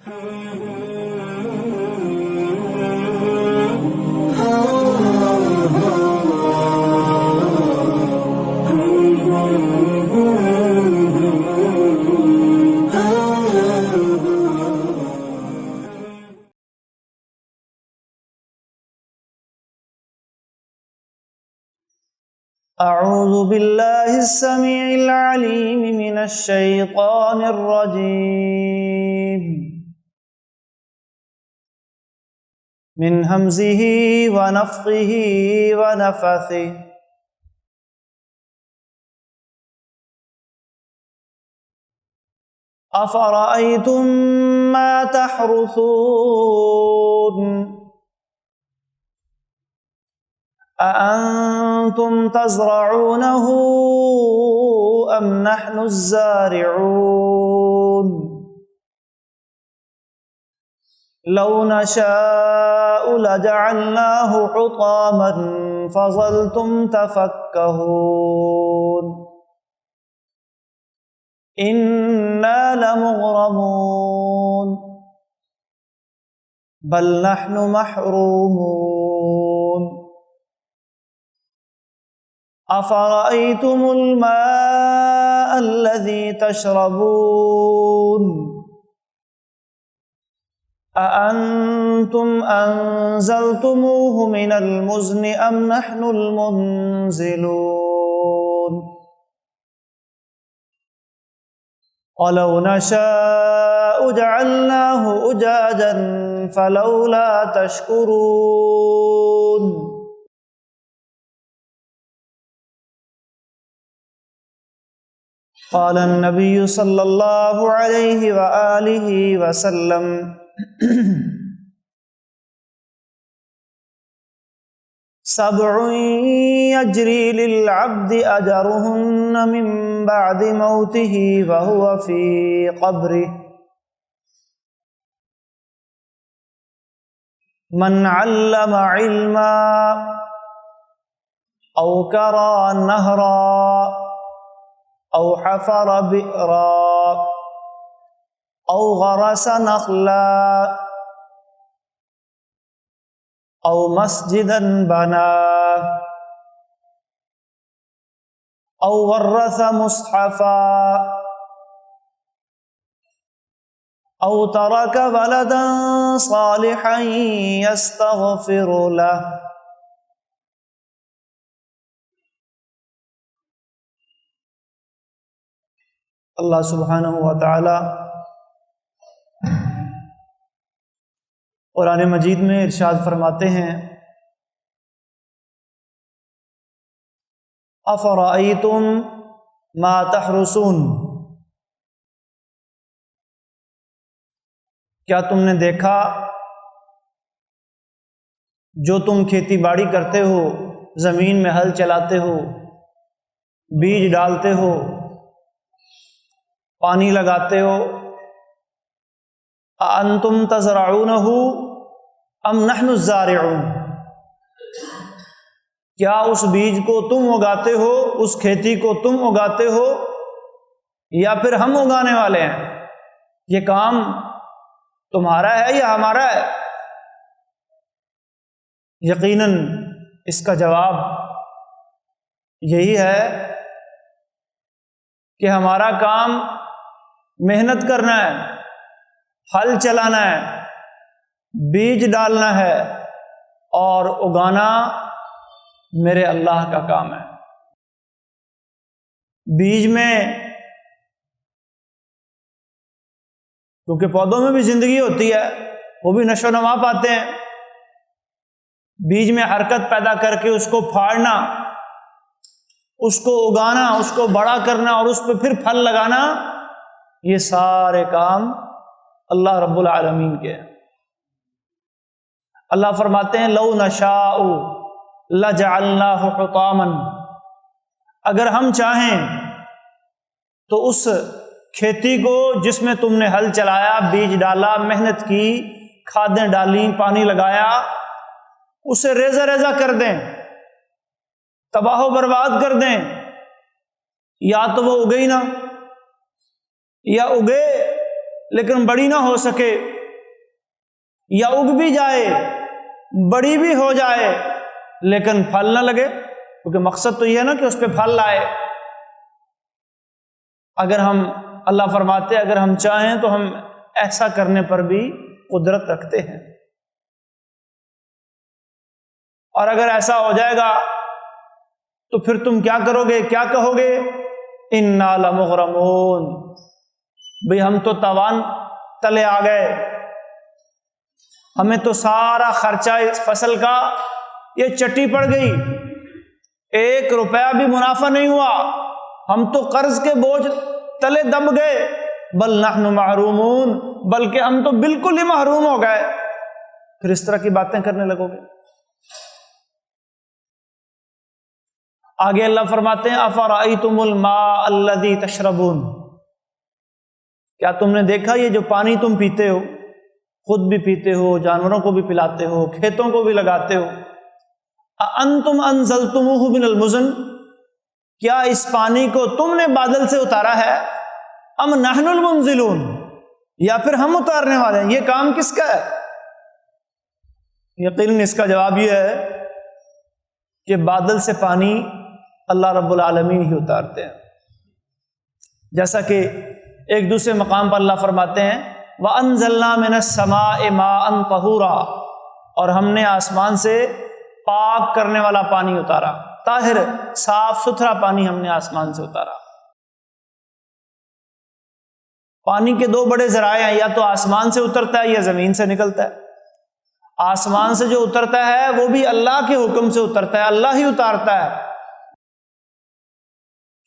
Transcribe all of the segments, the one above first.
اعوذ باللہ السمیع العلیم من الشیطان الرجیم من ہمزہ ونفخہ ونفثہ افرأیتم ما تحرثون أأنتم تزرعونه أم نحن الزارعون لو نشاء لجعلناه حطاما فظلتم تفكهون إنا لمغرمون بل نحن محرومون أفرأيتم الماء الذي تشربون أأنتم أنزلتموه من المزن أم نحن المنزلون ولو نشاء جعلناه أجاجا فلولا تشكرون قال النبی صلی اللہ علیہ وآلہ وسلم سبع یجری للعبد اجرهن من بعد موته وهو في قبره من علم علما او کرا نہرا او حفر بئرا او غرس نخلا او مسجدا بنا او ورث مصحفا او ترك ولدا صالحا يستغفر له اللہ سبحانہ وتعالی قرآن مجید میں ارشاد فرماتے ہیں افرأیتم ما تحرثون، کیا تم نے دیکھا جو تم کھیتی باڑی کرتے ہو، زمین میں ہل چلاتے ہو، بیج ڈالتے ہو، پانی لگاتے ہو، اَأَنْتُمْ تَزْرَعُونَهُ أَمْ نَحْنُ الزَّارِعُونَ، کیا اس بیج کو تم اگاتے ہو، اس کھیتی کو تم اگاتے ہو، یا پھر ہم اگانے والے ہیں؟ یہ کام تمہارا ہے یا ہمارا ہے؟ یقیناً اس کا جواب یہی ہے کہ ہمارا کام محنت کرنا ہے، ہل چلانا ہے، بیج ڈالنا ہے، اور اگانا میرے اللہ کا کام ہے۔ بیج میں کیونکہ پودوں میں بھی زندگی ہوتی ہے، وہ بھی نشو و نما پاتے ہیں، بیج میں حرکت پیدا کر کے اس کو پھاڑنا، اس کو اگانا، اس کو بڑا کرنا اور اس پہ پھر پھل لگانا، یہ سارے کام اللہ رب العالمین کے ہیں۔ اللہ فرماتے ہیں لو نشاء لجعلناہ حطاما، اگر ہم چاہیں تو اس کھیتی کو جس میں تم نے ہل چلایا، بیج ڈالا، محنت کی، کھادیں ڈالیں، پانی لگایا، اسے ریزہ ریزہ کر دیں، تباہ و برباد کر دیں، یا تو وہ اگے ہی نہ، یا اگے لیکن بڑی نہ ہو سکے، یا اگ بھی جائے، بڑی بھی ہو جائے، لیکن پھل نہ لگے، کیونکہ مقصد تو یہ ہے نا کہ اس پہ پھل لائے۔ اگر ہم، اللہ فرماتے ہیں اگر ہم چاہیں تو ہم ایسا کرنے پر بھی قدرت رکھتے ہیں، اور اگر ایسا ہو جائے گا تو پھر تم کیا کرو گے، کیا کہو گے؟ انا لمغرمون، بھئی ہم تو تاوان تلے آ گئے، ہمیں تو سارا خرچہ اس فصل کا یہ چٹی پڑ گئی، 1 روپیہ بھی منافع نہیں ہوا، ہم تو قرض کے بوجھ تلے دب گئے، بل نحن محرومون، بلکہ ہم تو بالکل ہی محروم ہو گئے۔ پھر اس طرح کی باتیں کرنے لگو گے۔ آگے اللہ فرماتے ہیں افرأیتم الماء الذی تشربون، کیا تم نے دیکھا یہ جو پانی تم پیتے ہو، خود بھی پیتے ہو، جانوروں کو بھی پلاتے ہو، کھیتوں کو بھی لگاتے ہو، اانتم انزلتموہ من المزن، کیا اس پانی کو تم نے بادل سے اتارا ہے، ام نحن المنزلون، یا پھر ہم اتارنے والے ہیں، یہ کام کس کا ہے؟ یقیناً اس کا جواب یہ ہے کہ بادل سے پانی اللہ رب العالمین ہی اتارتے ہیں، جیسا کہ ایک دوسرے مقام پر اللہ فرماتے ہیں وَأَنزَلْنَا مِنَ السَّمَاءِ مَاءً طَهُورًا، اور ہم نے آسمان سے پاک کرنے والا پانی اتارا، طاہر صاف ستھرا پانی ہم نے آسمان سے اتارا۔ پانی کے 2 بڑے ذرائع ہیں، یا تو آسمان سے اترتا ہے یا زمین سے نکلتا ہے۔ آسمان سے جو اترتا ہے وہ بھی اللہ کے حکم سے اترتا ہے، اللہ ہی اتارتا ہے۔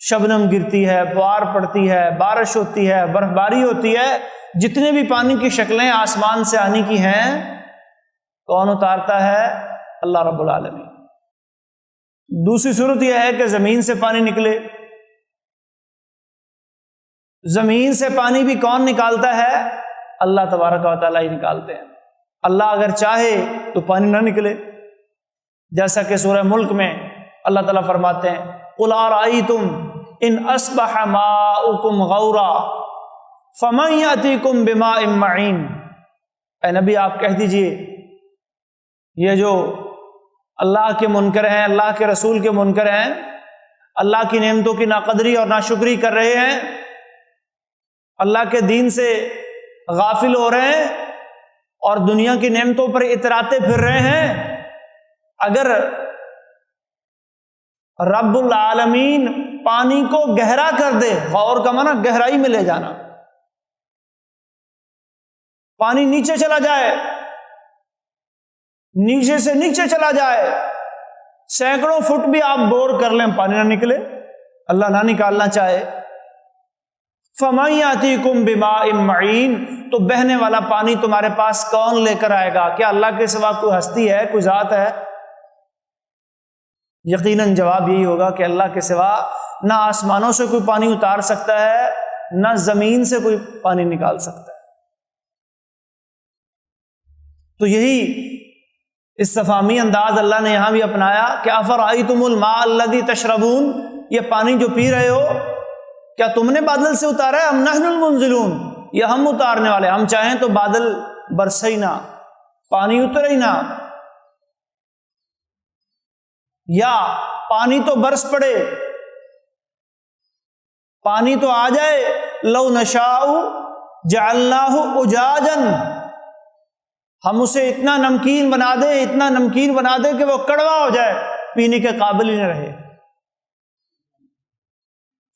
شبنم گرتی ہے، فوار پڑتی ہے، بارش ہوتی ہے، برف باری ہوتی ہے، جتنے بھی پانی کی شکلیں آسمان سے آنے کی ہیں، کون اتارتا ہے؟ اللہ رب العالمین۔ دوسری صورت یہ ہے کہ زمین سے پانی نکلے، زمین سے پانی بھی کون نکالتا ہے؟ اللہ تبارک و تعالیٰ ہی نکالتے ہیں۔ اللہ اگر چاہے تو پانی نہ نکلے، جیسا کہ سورہ ملک میں اللہ تعالیٰ فرماتے ہیں قُلْ أَرَأَيْتُمْ إِنْ أَصْبَحَ مَاؤُكُمْ غَوْرًا فَمَنْ يَأْتِيكُمْ بِمَاءٍ مَّعِينٍ، اے نبی آپ کہہ دیجئے یہ جو اللہ کے منکر ہیں، اللہ کے رسول کے منکر ہیں، اللہ کی نعمتوں کی ناقدری اور ناشکری کر رہے ہیں، اللہ کے دین سے غافل ہو رہے ہیں اور دنیا کی نعمتوں پر اتراتے پھر رہے ہیں، اگر رب العالمین پانی کو گہرا کر دے، غور کا معنی گہرائی میں لے جانا، پانی نیچے چلا جائے، نیچے سے نیچے چلا جائے، سینکڑوں فٹ بھی آپ بور کر لیں پانی نہ نکلے، اللہ نہ نکالنا چاہے، فَمَن يَأْتِيكُم بِمَاءٍ مَّعِينٍ، تو بہنے والا پانی تمہارے پاس کون لے کر آئے گا؟ کیا اللہ کے سوا کوئی ہستی ہے، کوئی ذات ہے؟ یقیناً جواب یہی ہوگا کہ اللہ کے سوا نہ آسمانوں سے کوئی پانی اتار سکتا ہے، نہ زمین سے کوئی پانی نکال سکتا ہے۔ تو یہی استفہامی انداز اللہ نے یہاں بھی اپنایا کہ افرأیتم الماء الذی تشربون، یہ پانی جو پی رہے ہو کیا تم نے بادل سے اتارا ہے، ام نحن المنزلون، یا ہم اتارنے والے، ہم چاہیں تو بادل برسے ہی نہ، پانی اترے ہی نہ، یا پانی تو برس پڑے، پانی تو آ جائے، لو نشاء جعلناہ اجاجا، ہم اسے اتنا نمکین بنا دیں، اتنا نمکین بنا دیں کہ وہ کڑوا ہو جائے، پینے کے قابل ہی نہ رہے۔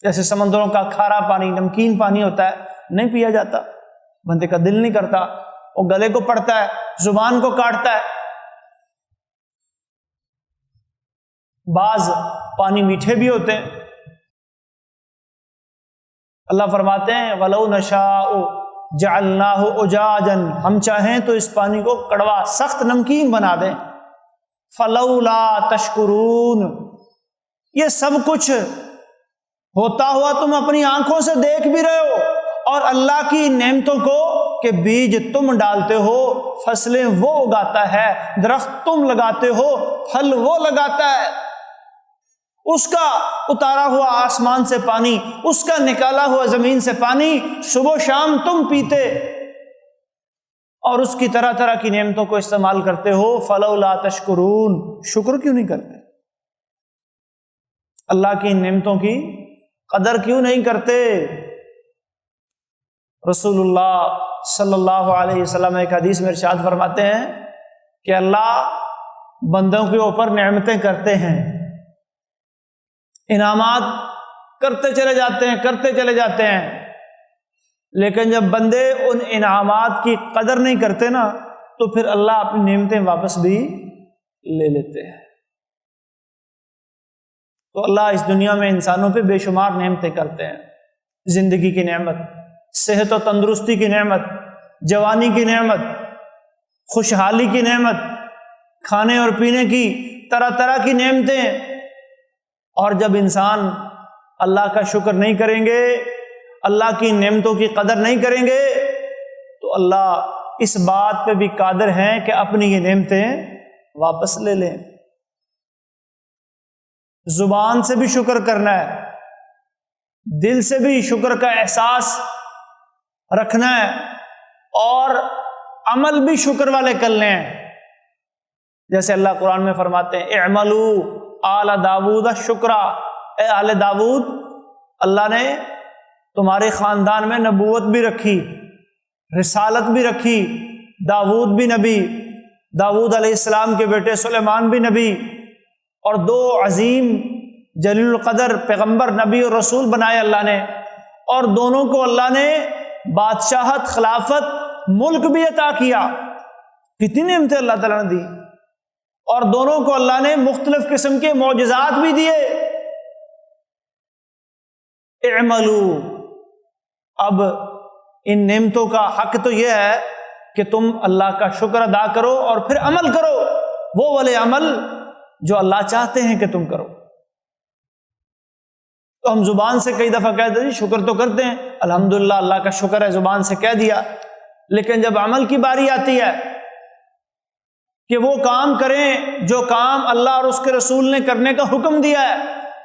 جیسے سمندروں کا کھارا پانی، نمکین پانی ہوتا ہے، نہیں پیا جاتا، بندے کا دل نہیں کرتا، وہ گلے کو پڑتا ہے، زبان کو کاٹتا ہے۔ بعض پانی میٹھے بھی ہوتے ہیں، اللہ فرماتے ہیں وَلَوْ نَشَاءُ جَعَلْنَاهُ أُجَاجًا، ہم چاہیں تو اس پانی کو کڑوا سخت نمکین بنا دیں۔ فَلَوْلَا تَشْكُرُونَ، یہ سب کچھ ہوتا ہوا تم اپنی آنکھوں سے دیکھ بھی رہے ہو، اور اللہ کی نعمتوں کو کہ بیج تم ڈالتے ہو، فصلیں وہ اگاتا ہے، درخت تم لگاتے ہو، پھل وہ لگاتا ہے، اس کا اتارا ہوا آسمان سے پانی، اس کا نکالا ہوا زمین سے پانی صبح و شام تم پیتے، اور اس کی طرح طرح کی نعمتوں کو استعمال کرتے ہو، فلولا تشکرون، شکر کیوں نہیں کرتے؟ اللہ کی نعمتوں کی قدر کیوں نہیں کرتے؟ رسول اللہ صلی اللہ علیہ وسلم ایک حدیث میں ارشاد فرماتے ہیں کہ اللہ بندوں کے اوپر نعمتیں کرتے ہیں، انعامات کرتے چلے جاتے ہیں، لیکن جب بندے ان انعامات کی قدر نہیں کرتے نا تو پھر اللہ اپنی نعمتیں واپس بھی لے لیتے ہیں۔ تو اللہ اس دنیا میں انسانوں پہ بے شمار نعمتیں کرتے ہیں، زندگی کی نعمت، صحت و تندرستی کی نعمت، جوانی کی نعمت، خوشحالی کی نعمت، کھانے اور پینے کی طرح طرح کی نعمتیں۔ اور جب انسان اللہ کا شکر نہیں کریں گے، اللہ کی نعمتوں کی قدر نہیں کریں گے، تو اللہ اس بات پہ بھی قادر ہیں کہ اپنی یہ نعمتیں واپس لے لیں۔ زبان سے بھی شکر کرنا ہے، دل سے بھی شکر کا احساس رکھنا ہے، اور عمل بھی شکر والے کرنے ہیں۔ جیسے اللہ قرآن میں فرماتے ہیں اعملوا آل داود شکرا، اے آل داود، اللہ نے تمہارے خاندان میں نبوت بھی رکھی، رسالت بھی رکھی، داود بھی نبی، داود علیہ السلام کے بیٹے سلیمان بھی نبی، اور دو عظیم جلیل القدر پیغمبر نبی اور رسول بنائے اللہ نے، اور دونوں کو اللہ نے بادشاہت، خلافت، ملک بھی عطا کیا۔ کتنی نعمتیں اللہ تعالیٰ نے دی، اور دونوں کو اللہ نے مختلف قسم کے معجزات بھی دیے۔ اعملوا، اب ان نعمتوں کا حق تو یہ ہے کہ تم اللہ کا شکر ادا کرو اور پھر عمل کرو، وہ والے عمل جو اللہ چاہتے ہیں کہ تم کرو۔ تو ہم زبان سے کئی دفعہ کہتے ہیں شکر تو کرتے ہیں، الحمدللہ اللہ کا شکر ہے، زبان سے کہہ دیا، لیکن جب عمل کی باری آتی ہے کہ وہ کام کریں جو کام اللہ اور اس کے رسول نے کرنے کا حکم دیا ہے،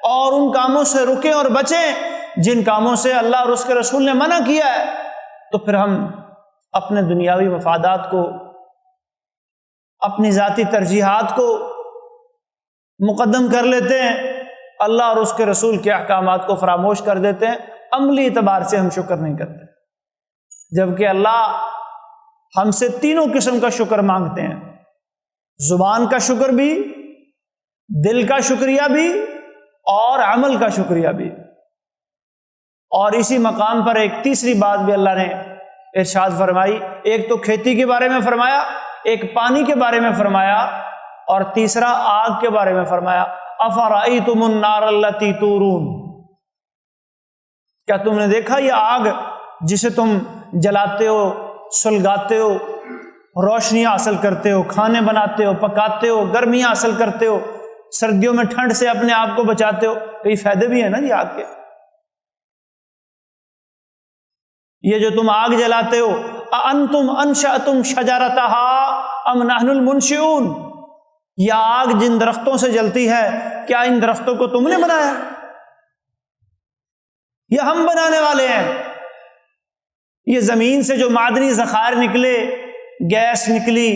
اور ان کاموں سے رکیں اور بچیں جن کاموں سے اللہ اور اس کے رسول نے منع کیا ہے، تو پھر ہم اپنے دنیاوی مفادات کو، اپنی ذاتی ترجیحات کو مقدم کر لیتے ہیں، اللہ اور اس کے رسول کے احکامات کو فراموش کر دیتے ہیں، عملی اعتبار سے ہم شکر نہیں کرتے، جبکہ اللہ ہم سے تینوں قسم کا شکر مانگتے ہیں، زبان کا شکر بھی، دل کا شکریہ بھی، اور عمل کا شکریہ بھی۔ اور اسی مقام پر ایک تیسری بات بھی اللہ نے ارشاد فرمائی، ایک تو کھیتی کے بارے میں فرمایا، ایک پانی کے بارے میں فرمایا، اور تیسرا آگ کے بارے میں فرمایا، افرأیتم النار التی تورون، کیا تم نے دیکھا یہ آگ جسے تم جلاتے ہو، سلگاتے ہو، روشنیاں حاصل کرتے ہو، کھانے بناتے ہو، پکاتے ہو، گرمیاں حاصل کرتے ہو، سردیوں میں ٹھنڈ سے اپنے آپ کو بچاتے ہو، کئی فائدے بھی ہیں نا یہ آگ کے۔ یہ جو تم آگ جلاتے ہو، اَأَنتُمْ أَنشَأْتُمْ شَجَرَتَهَا أَمْ نَحْنُ الْمُنشِئُونَ، یہ آگ جن درختوں سے جلتی ہے، کیا ان درختوں کو تم نے بنایا یا ہم بنانے والے ہیں؟ یہ زمین سے جو معدنی ذخائر نکلے، گیس نکلی،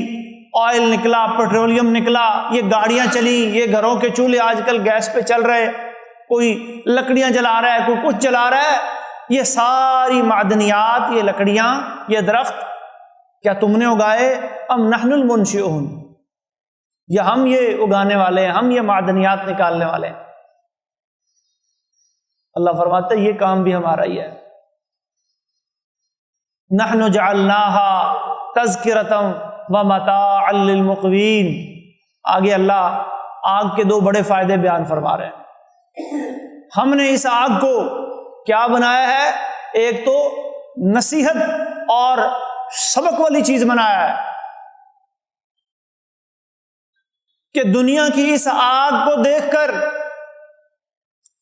آئل نکلا، پیٹرولیم نکلا، یہ گاڑیاں چلی، یہ گھروں کے چولہے آج کل گیس پہ چل رہے، کوئی لکڑیاں جلا رہا ہے، کوئی کچھ جلا رہا ہے، یہ ساری معدنیات، یہ لکڑیاں، یہ درخت کیا تم نے اگائے؟ ام نحن المنشئون، یا ہم یہ اگانے والے ہیں، ہم یہ معدنیات نکالنے والے ہیں؟ اللہ فرماتا ہے یہ کام بھی ہمارا ہی ہے۔ نحن جعلناها تذکرۃ ومتاعا للمقوین، آگے اللہ آگ کے دو بڑے فائدے بیان فرما رہے ہیں۔ ہم نے اس آگ کو کیا بنایا ہے؟ ایک تو نصیحت اور سبق والی چیز بنایا ہے کہ دنیا کی اس آگ کو دیکھ کر،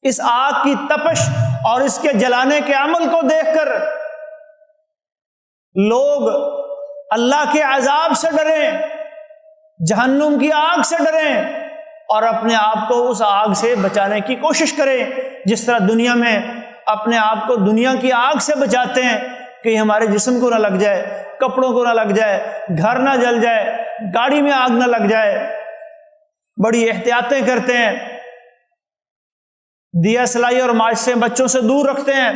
اس آگ کی تپش اور اس کے جلانے کے عمل کو دیکھ کر لوگ اللہ کے عذاب سے ڈریں، جہنم کی آگ سے ڈریں، اور اپنے آپ کو اس آگ سے بچانے کی کوشش کریں، جس طرح دنیا میں اپنے آپ کو دنیا کی آگ سے بچاتے ہیں کہیں ہمارے جسم کو نہ لگ جائے، کپڑوں کو نہ لگ جائے، گھر نہ جل جائے، گاڑی میں آگ نہ لگ جائے، بڑی احتیاطیں کرتے ہیں، دیا سلائی اور ماچ سے بچوں سے دور رکھتے ہیں۔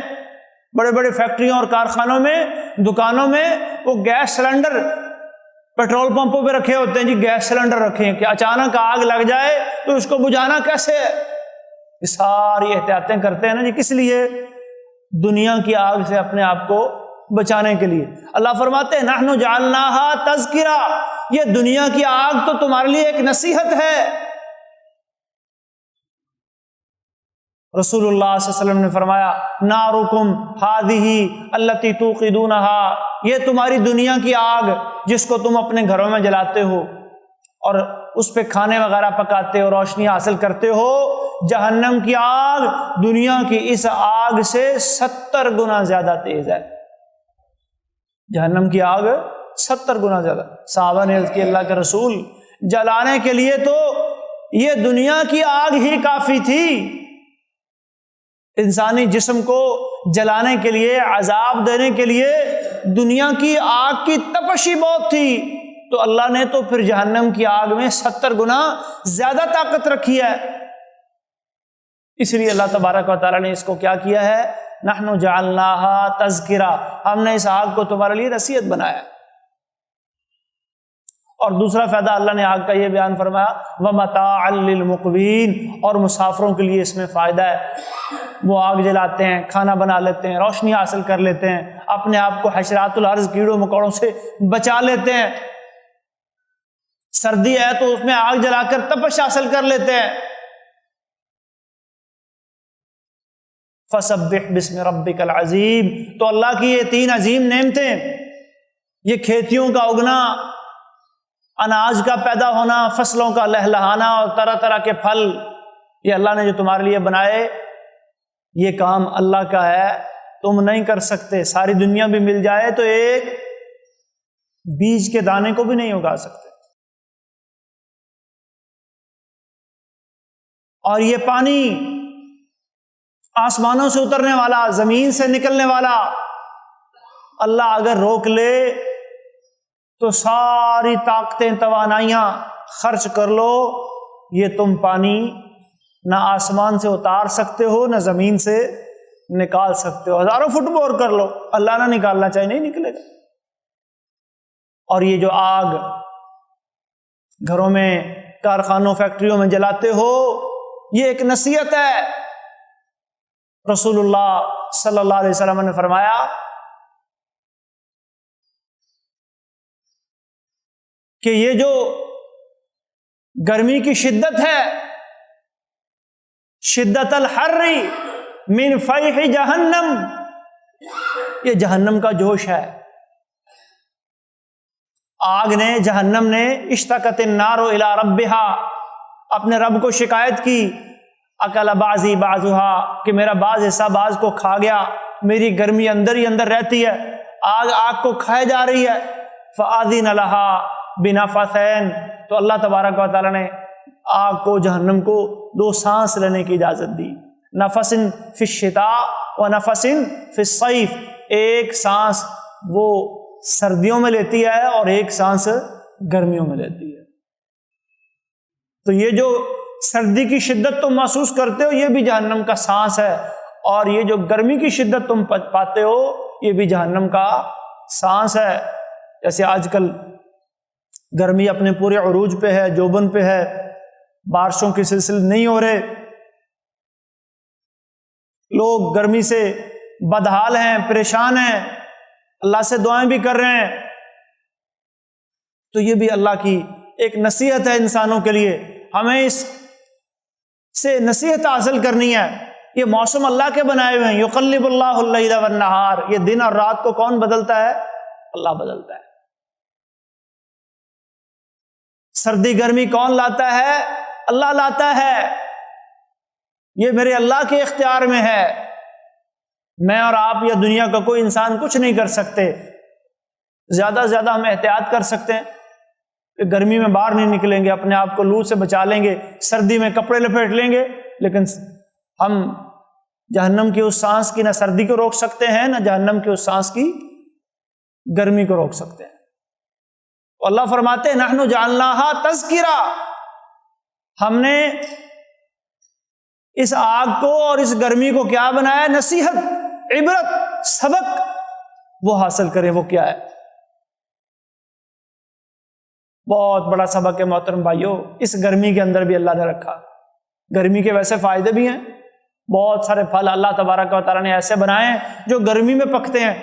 بڑے بڑے فیکٹریوں اور کارخانوں میں، دکانوں میں وہ گیس سلنڈر پیٹرول پمپوں پہ رکھے ہوتے ہیں، جی گیس سلنڈر رکھے ہیں کہ اچانک آگ لگ جائے تو اس کو بجھانا کیسے ہے۔ یہ ساری احتیاطیں کرتے ہیں نا جی، کس لیے؟ دنیا کی آگ سے اپنے آپ کو بچانے کے لیے۔ اللہ فرماتے ہیں نحن جعلناہا تذکرہ، یہ دنیا کی آگ تو تمہارے لیے ایک نصیحت ہے۔ رسول اللہ صلی اللہ علیہ وسلم نے فرمایا نارکم ہذہ التی توقدونہا، یہ تمہاری دنیا کی آگ جس کو تم اپنے گھروں میں جلاتے ہو اور اس پہ کھانے وغیرہ پکاتے ہو، روشنی حاصل کرتے ہو، جہنم کی آگ دنیا کی اس آگ سے 70 گنا زیادہ تیز ہے۔ جہنم کی آگ 70 گنا زیادہ۔ صحابہ نے عرض کی اللہ کے رسول، جلانے کے لیے تو یہ دنیا کی آگ ہی کافی تھی، انسانی جسم کو جلانے کے لیے، عذاب دینے کے لیے دنیا کی آگ کی تپش ہی بہت تھی، تو اللہ نے تو پھر جہنم کی آگ میں 70 گنا زیادہ طاقت رکھی ہے۔ اس لیے اللہ تبارک و تعالیٰ نے اس کو کیا کیا ہے؟ نحن جعلناہا تذکرہ، ہم نے اس آگ کو تمہارے لیے نصیحت بنایا۔ اور دوسرا فائدہ اللہ نے آگ کا یہ بیان فرمایا وَمَتَاعًا لِّلْمُقْوِينَ، اور مسافروں کے لیے اس میں فائدہ ہے۔ وہ آگ جلاتے ہیں، کھانا بنا لیتے ہیں، روشنی حاصل کر لیتے ہیں، اپنے آپ کو حشرات الارض کیڑوں مکوڑوں سے بچا لیتے ہیں، سردی ہے تو اس میں آگ جلا کر تپش حاصل کر لیتے ہیں۔ فَسَبِّحْ بِاسْمِ رَبِّكَ الْعَظِيمِ، تو اللہ کی یہ 3 عظیم نعمتیں، یہ کھیتیوں کا اگنا، اناج کا پیدا ہونا، فصلوں کا لہلہانا اور طرح طرح کے پھل، یہ اللہ نے جو تمہارے لیے بنائے، یہ کام اللہ کا ہے، تم نہیں کر سکتے۔ ساری دنیا بھی مل جائے تو ایک بیج کے دانے کو بھی نہیں اگا سکتے۔ اور یہ پانی آسمانوں سے اترنے والا، زمین سے نکلنے والا، اللہ اگر روک لے تو ساری طاقتیں، توانائیاں خرچ کر لو، یہ تم پانی نہ آسمان سے اتار سکتے ہو، نہ زمین سے نکال سکتے ہو۔ ہزاروں فٹ بور کر لو، اللہ نہ نکالنا چاہے نہیں نکلے گا۔ اور یہ جو آگ گھروں میں، کارخانوں، فیکٹریوں میں جلاتے ہو، یہ ایک نصیحت ہے۔ رسول اللہ صلی اللہ علیہ وسلم نے فرمایا کہ یہ جو گرمی کی شدت ہے، شدت الحر من فیح جہنم، یہ جہنم کا جوش ہے۔ آگ نے، جہنم نے، اشتکت النار الی ربہا، اپنے رب کو شکایت کی، اکل بعضی بعضھا، کہ میرا بعض حصہ بعض کو کھا گیا، میری گرمی اندر ہی اندر رہتی ہے، آگ کو کھائے جا رہی ہے۔ فآذن لہا بنفثین، تو اللہ تبارک و تعالیٰ نے آگ کو، جہنم کو 2 سانس لینے کی اجازت دی، نفس فی الشتاء و نفس فی الصیف، ایک سانس وہ سردیوں میں لیتی ہے اور ایک سانس گرمیوں میں لیتی ہے۔ تو یہ جو سردی کی شدت تم محسوس کرتے ہو، یہ بھی جہنم کا سانس ہے، اور یہ جو گرمی کی شدت تم پاتے ہو، یہ بھی جہنم کا سانس ہے۔ جیسے آج کل گرمی اپنے پورے عروج پہ ہے، جوبن پہ ہے، بارشوں کے سلسلے نہیں ہو رہے، لوگ گرمی سے بدحال ہیں، پریشان ہیں، اللہ سے دعائیں بھی کر رہے ہیں۔ تو یہ بھی اللہ کی ایک نصیحت ہے انسانوں کے لیے، ہمیں اس سے نصیحت حاصل کرنی ہے۔ یہ موسم اللہ کے بنائے ہوئے ہیں، یقلب اللہ اللیل والنہار، یہ دن اور رات کو کون بدلتا ہے؟ اللہ بدلتا ہے۔ سردی گرمی کون لاتا ہے؟ اللہ لاتا ہے۔ یہ میرے اللہ کے اختیار میں ہے، میں اور آپ یا دنیا کا کوئی انسان کچھ نہیں کر سکتے۔ زیادہ سے زیادہ ہم احتیاط کر سکتے ہیں کہ گرمی میں باہر نہیں نکلیں گے، اپنے آپ کو لو سے بچا لیں گے، سردی میں کپڑے لپیٹ لیں گے، لیکن ہم جہنم کی اس سانس کی نہ سردی کو روک سکتے ہیں، نہ جہنم کی اس سانس کی گرمی کو روک سکتے ہیں۔ اللہ فرماتے ہیں نحن جعلناہا تذکرہ، ہم نے اس آگ کو اور اس گرمی کو کیا بنایا؟ نصیحت، عبرت، سبق وہ حاصل کریں۔ وہ کیا ہے؟ بہت بڑا سبق ہے محترم بھائیوں، اس گرمی کے اندر بھی اللہ نے رکھا۔ گرمی کے ویسے فائدے بھی ہیں، بہت سارے پھل اللہ تبارک و تعالیٰ نے ایسے بنائے ہیں جو گرمی میں پکتے ہیں،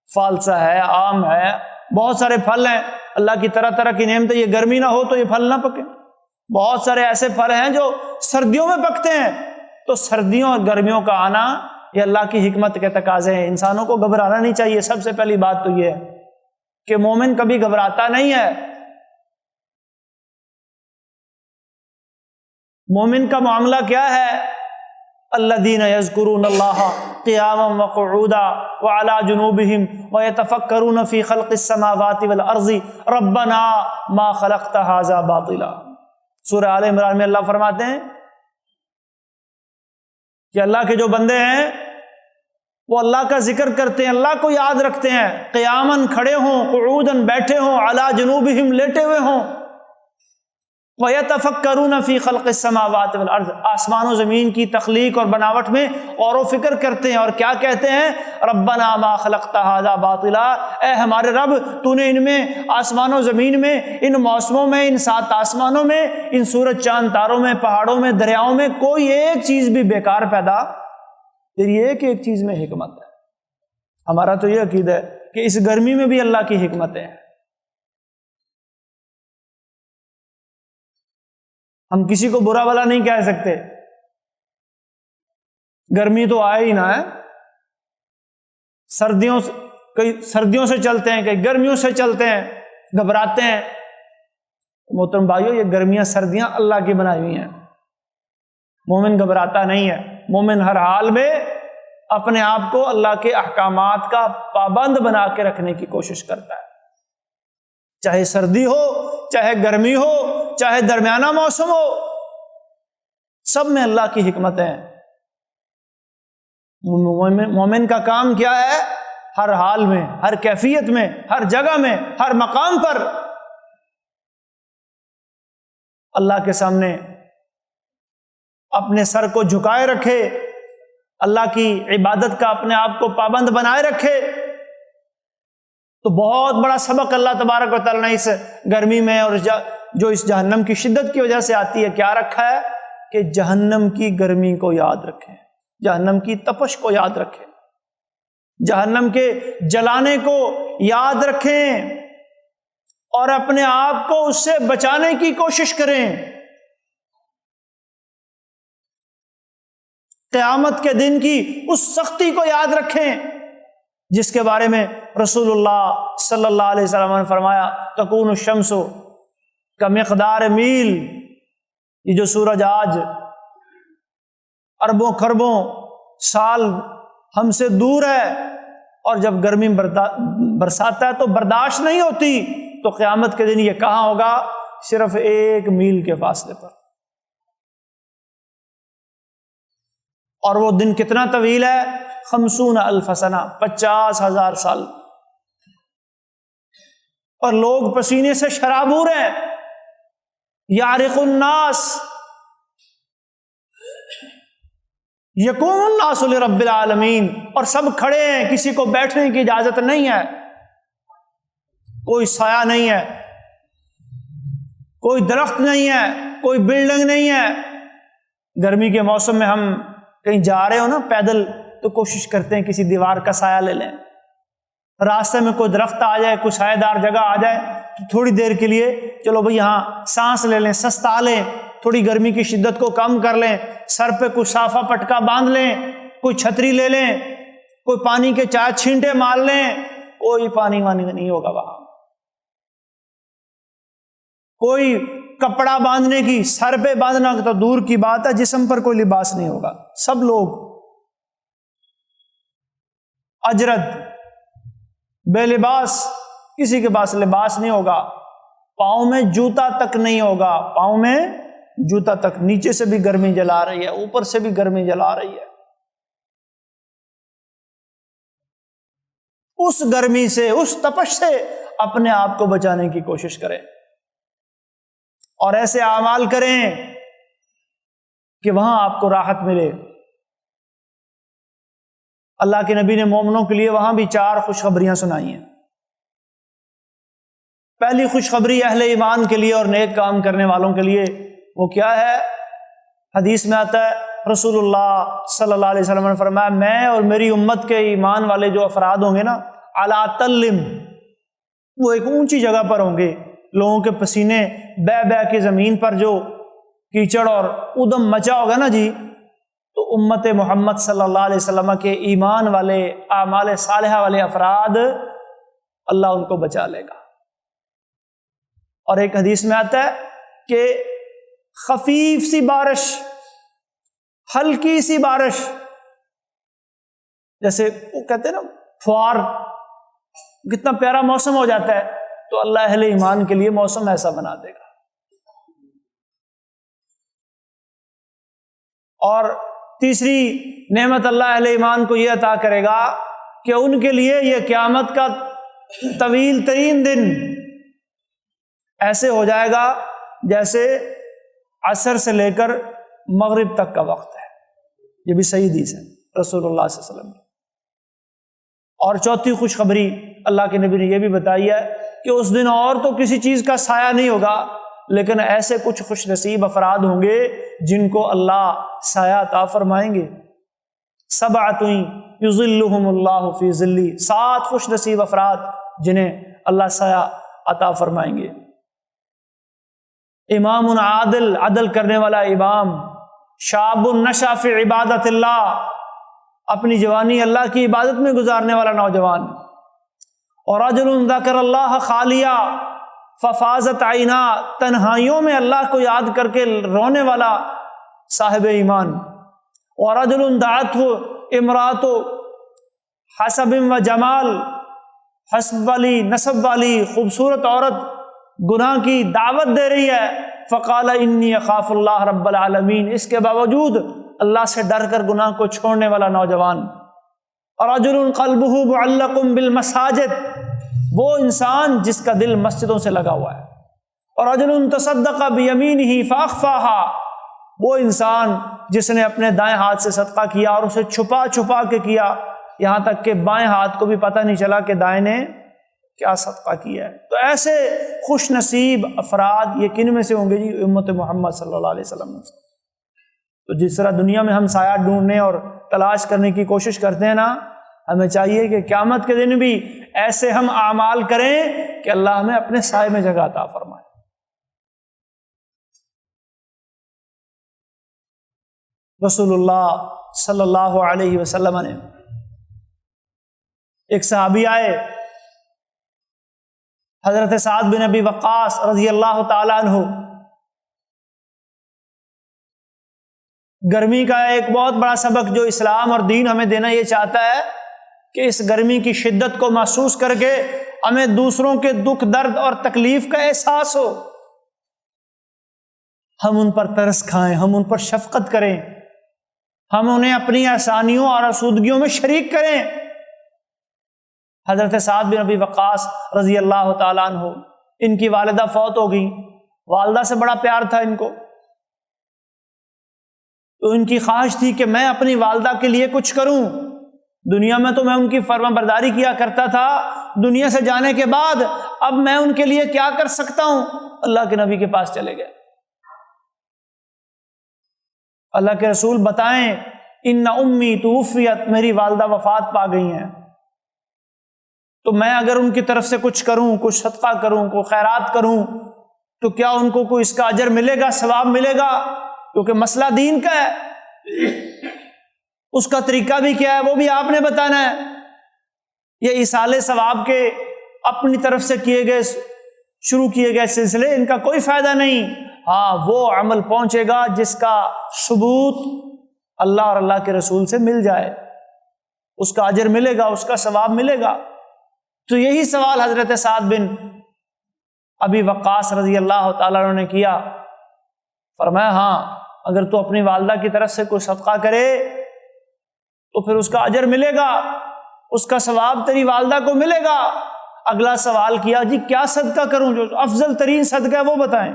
فالسا ہے، آم ہے، بہت سارے پھل ہیں، اللہ کی طرح طرح کی نعمتیں، یہ گرمی نہ ہو تو یہ پھل نہ پکے۔ بہت سارے ایسے پھل ہیں جو سردیوں میں پکتے ہیں، تو سردیوں اور گرمیوں کا آنا یہ اللہ کی حکمت کے تقاضے ہیں۔ انسانوں کو گھبرانا نہیں چاہیے۔ سب سے پہلی بات تو یہ ہے کہ مومن کبھی گھبراتا نہیں ہے۔ مومن کا معاملہ کیا ہے؟ الذین یذکرون اللہ قیاما وقعودا وعلی جنوبہم ویتفکرون فی خلق السماوات والارض ربنا ما خلقت ھذا باطلا۔ سورہ آل عمران میں اللہ فرماتے ہیں کہ اللہ کے جو بندے ہیں وہ اللہ کا ذکر کرتے ہیں، اللہ کو یاد رکھتے ہیں، قیاماً کھڑے ہوں، قعوداً بیٹھے ہوں، علی جنوبہم لیٹے ہوئے ہوں، وَيَتَفَكَّرُونَ فِي خَلْقِ السَّمَاوَاتِ وَالْأَرْضِ، آسمان و زمین کی تخلیق اور بناوٹ میں غور و فکر کرتے ہیں، اور کیا کہتے ہیں؟ رَبَّنَا مَا خَلَقْتَ هَذَا بَاطِلًا، اے ہمارے رب تو نے ان میں، آسمان و زمین میں، ان موسموں میں، ان 7 آسمانوں میں، ان سورج چاند تاروں میں، پہاڑوں میں، دریاؤں میں کوئی ایک چیز بھی بیکار پیدا، تیری ایک ایک چیز میں حکمت ہے۔ ہمارا تو یہ عقیدہ ہے کہ اس گرمی میں بھی اللہ کی حکمت ہے۔ ہم کسی کو برا بھلا نہیں کہہ سکتے، گرمی تو آئے ہی نہ ہے، کئی سردیوں سے چلتے ہیں، کئی گرمیوں سے چلتے ہیں، گھبراتے ہیں۔ محترم بھائیو، یہ گرمیاں سردیاں اللہ کی بنائی ہوئی ہیں۔ مومن گھبراتا نہیں ہے، مومن ہر حال میں اپنے آپ کو اللہ کے احکامات کا پابند بنا کے رکھنے کی کوشش کرتا ہے، چاہے سردی ہو، چاہے گرمی ہو، چاہے درمیانہ موسم ہو، سب میں اللہ کی حکمت ہے۔ مومن کا کام کیا ہے؟ ہر حال میں، ہر کیفیت میں، ہر جگہ میں، ہر مقام پر اللہ کے سامنے اپنے سر کو جھکائے رکھے، اللہ کی عبادت کا اپنے آپ کو پابند بنائے رکھے۔ تو بہت بڑا سبق اللہ تبارک و تعالیٰ نے اس گرمی میں اور جو اس جہنم کی شدت کی وجہ سے آتی ہے کیا رکھا ہے؟ کہ جہنم کی گرمی کو یاد رکھیں، جہنم کی تپش کو یاد رکھیں، جہنم کے جلانے کو یاد رکھیں، اور اپنے آپ کو اس سے بچانے کی کوشش کریں۔ قیامت کے دن کی اس سختی کو یاد رکھیں جس کے بارے میں رسول اللہ صلی اللہ علیہ وسلم نے فرمایا تکون الشمس کمقدار میل، یہ جو سورج آج اربوں خربوں سال ہم سے دور ہے، اور جب گرمی برساتا ہے تو برداشت نہیں ہوتی، تو قیامت کے دن یہ کہاں ہوگا؟ صرف 1 میل کے فاصلے پر۔ اور وہ دن کتنا طویل ہے؟ 50,000 سنہ، 50,000 سال، اور لوگ پسینے سے شرابور ہیں۔ یعرق الناس، یقوم الناس لرب العالمین، اور سب کھڑے ہیں، کسی کو بیٹھنے کی اجازت نہیں ہے، کوئی سایہ نہیں ہے، کوئی درخت نہیں ہے، کوئی بلڈنگ نہیں ہے۔ گرمی کے موسم میں ہم کہیں جا رہے ہو نا پیدل، تو کوشش کرتے ہیں کسی دیوار کا سایہ لے لیں، راستے میں کوئی درخت آ جائے، کوئی سایہ دار جگہ آ جائے تو تھوڑی دیر کے لیے چلو بھئی یہاں سانس لے لیں، سستا لیں، تھوڑی گرمی کی شدت کو کم کر لیں، سر پہ کوئی صافہ پٹکا باندھ لیں، کوئی چھتری لے لیں، کوئی پانی کے 4 چھینٹے مار لیں، کوئی پانی وانی نہیں ہوگا وہاں، کوئی کپڑا باندھنے کی، سر پہ باندھنا تو دور کی بات ہے، جسم پر کوئی لباس نہیں ہوگا، سب لوگ اجرد بے لباس، کسی کے پاس لباس نہیں ہوگا، پاؤں میں جوتا تک نہیں ہوگا، پاؤں میں جوتا تک، نیچے سے بھی گرمی جلا رہی ہے، اوپر سے بھی گرمی جلا رہی ہے۔ اس گرمی سے، اس تپش سے اپنے آپ کو بچانے کی کوشش کریں، اور ایسے اعمال کریں کہ وہاں آپ کو راحت ملے۔ اللہ کے نبی نے مومنوں کے لیے وہاں بھی 4 خوشخبریاں سنائی ہیں۔ پہلی خوشخبری اہل ایمان کے لیے اور نیک کام کرنے والوں کے لیے، وہ کیا ہے؟ حدیث میں آتا ہے، رسول اللہ صلی اللہ علیہ وسلم نے فرمایا، میں اور میری امت کے ایمان والے جو افراد ہوں گے نا، علی تلم، وہ ایک اونچی جگہ پر ہوں گے، لوگوں کے پسینے بہ بہ کے زمین پر جو کیچڑ اور ادم مچا ہوگا نا جی، تو امت محمد صلی اللہ علیہ وسلم کے ایمان والے، اعمال صالحہ والے افراد، اللہ ان کو بچا لے گا۔ اور ایک حدیث میں آتا ہے کہ خفیف سی بارش، ہلکی سی بارش، جیسے وہ کہتے ہیں نا فوار، کتنا پیارا موسم ہو جاتا ہے، تو اللہ اہل ایمان کے لیے موسم ایسا بنا دے گا۔ اور تیسری نعمت اللہ اہل ایمان کو یہ عطا کرے گا کہ ان کے لیے یہ قیامت کا طویل ترین دن ایسے ہو جائے گا جیسے عصر سے لے کر مغرب تک کا وقت ہے۔ یہ بھی صحیح حدیث ہے رسول اللہ صلی اللہ علیہ وسلم کی۔ اور چوتھی خوشخبری اللہ کے نبی نے یہ بھی بتائی ہے کہ اس دن اور تو کسی چیز کا سایہ نہیں ہوگا، لیکن ایسے کچھ خوش نصیب افراد ہوں گے جن کو اللہ سایہ عطا فرمائیں گے۔ 7 یظلہم اللہ فی ظلہ، 7 خوش نصیب افراد جنہیں اللہ سایہ عطا فرمائیں گے۔ امام عادل، عدل کرنے والا امام، شاب نشأ فی عبادت اللہ، اپنی جوانی اللہ کی عبادت میں گزارنے والا نوجوان، اور رجل ذکر اللہ خالیہ ففاضت عینا، تنہائیوں میں اللہ کو یاد کر کے رونے والا صاحب ایمان، اور رجل دعته امرأۃ حسب و جمال، حسب والی، نسب والی خوبصورت عورت گناہ کی دعوت دے رہی ہے، فقال انی اخاف اللہ رب العالمین، اس کے باوجود اللہ سے ڈر کر گناہ کو چھوڑنے والا نوجوان، اور رجل قلبہ معلق بالمساجد، وہ انسان جس کا دل مسجدوں سے لگا ہوا ہے، اور رجل تصدق بیمینہ فاخفاها، وہ انسان جس نے اپنے دائیں ہاتھ سے صدقہ کیا اور اسے چھپا چھپا کے کیا، یہاں تک کہ بائیں ہاتھ کو بھی پتہ نہیں چلا کہ دائیں نے کیا صدقہ کیا ہے۔ تو ایسے خوش نصیب افراد یہ کن میں سے ہوں گے جی؟ امت محمد صلی اللہ علیہ وسلم سے۔ تو جس طرح دنیا میں ہم سایہ ڈھونڈنے اور تلاش کرنے کی کوشش کرتے ہیں نا، ہمیں چاہیے کہ قیامت کے دن بھی ایسے ہم اعمال کریں کہ اللہ ہمیں اپنے سائے میں جگہ عطا فرمائے۔ رسول اللہ صلی اللہ علیہ وسلم نے، ایک صحابی آئے حضرت سعد بن ابی وقاص رضی اللہ تعالی عنہ، گرمی کا ایک بہت بڑا سبق جو اسلام اور دین ہمیں دینا یہ چاہتا ہے کہ اس گرمی کی شدت کو محسوس کر کے ہمیں دوسروں کے دکھ درد اور تکلیف کا احساس ہو، ہم ان پر ترس کھائیں، ہم ان پر شفقت کریں، ہم انہیں اپنی آسانیوں اور آسودگیوں میں شریک کریں۔ حضرت سعد بن ابی وقاص رضی اللہ تعالیٰ عنہ، ان کی والدہ فوت ہو گئیں، والدہ سے بڑا پیار تھا ان کو، تو ان کی خواہش تھی کہ میں اپنی والدہ کے لیے کچھ کروں۔ دنیا میں تو میں ان کی فرما برداری کیا کرتا تھا، دنیا سے جانے کے بعد اب میں ان کے لیے کیا کر سکتا ہوں؟ اللہ کے نبی کے پاس چلے گئے۔ اللہ کے رسول بتائیں، ان امی توفیت، میری والدہ وفات پا گئی ہیں، تو میں اگر ان کی طرف سے کچھ کروں، کچھ صدقہ کروں، کوئی خیرات کروں، تو کیا ان کو کوئی اس کا اجر ملے گا، ثواب ملے گا؟ کیونکہ مسئلہ دین کا ہے، اس کا طریقہ بھی کیا ہے وہ بھی آپ نے بتانا ہے۔ یہ ایصال ثواب کے اپنی طرف سے شروع کیے گئے سلسلے، ان کا کوئی فائدہ نہیں۔ ہاں، وہ عمل پہنچے گا جس کا ثبوت اللہ اور اللہ کے رسول سے مل جائے، اس کا اجر ملے گا، اس کا ثواب ملے گا۔ تو یہی سوال حضرت سعد بن ابی وقاص رضی اللہ تعالیٰ عنہ نے کیا، فرمایا ہاں، اگر تو اپنی والدہ کی طرف سے کوئی صدقہ کرے تو پھر اس کا اجر ملے گا، اس کا ثواب تیری والدہ کو ملے گا۔ اگلا سوال کیا، جی کیا صدقہ کروں، جو افضل ترین صدقہ ہے وہ بتائیں،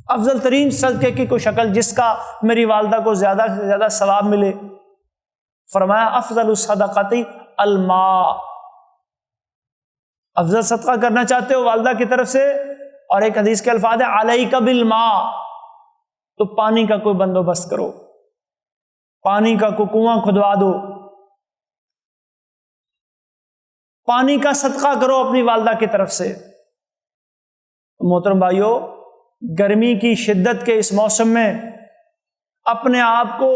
افضل ترین صدقے کی کوئی شکل جس کا میری والدہ کو زیادہ سے زیادہ ثواب ملے۔ فرمایا افضل الصدقۃ الماء، افضل صدقہ کرنا چاہتے ہو والدہ کی طرف سے، اور ایک حدیث کے الفاظ ہے علیک بالماء، تو پانی کا کوئی بندوبست کرو، پانی کا کوئی کنواں کھدوا دو، پانی کا صدقہ کرو اپنی والدہ کی طرف سے۔ محترم بھائیو، گرمی کی شدت کے اس موسم میں اپنے آپ کو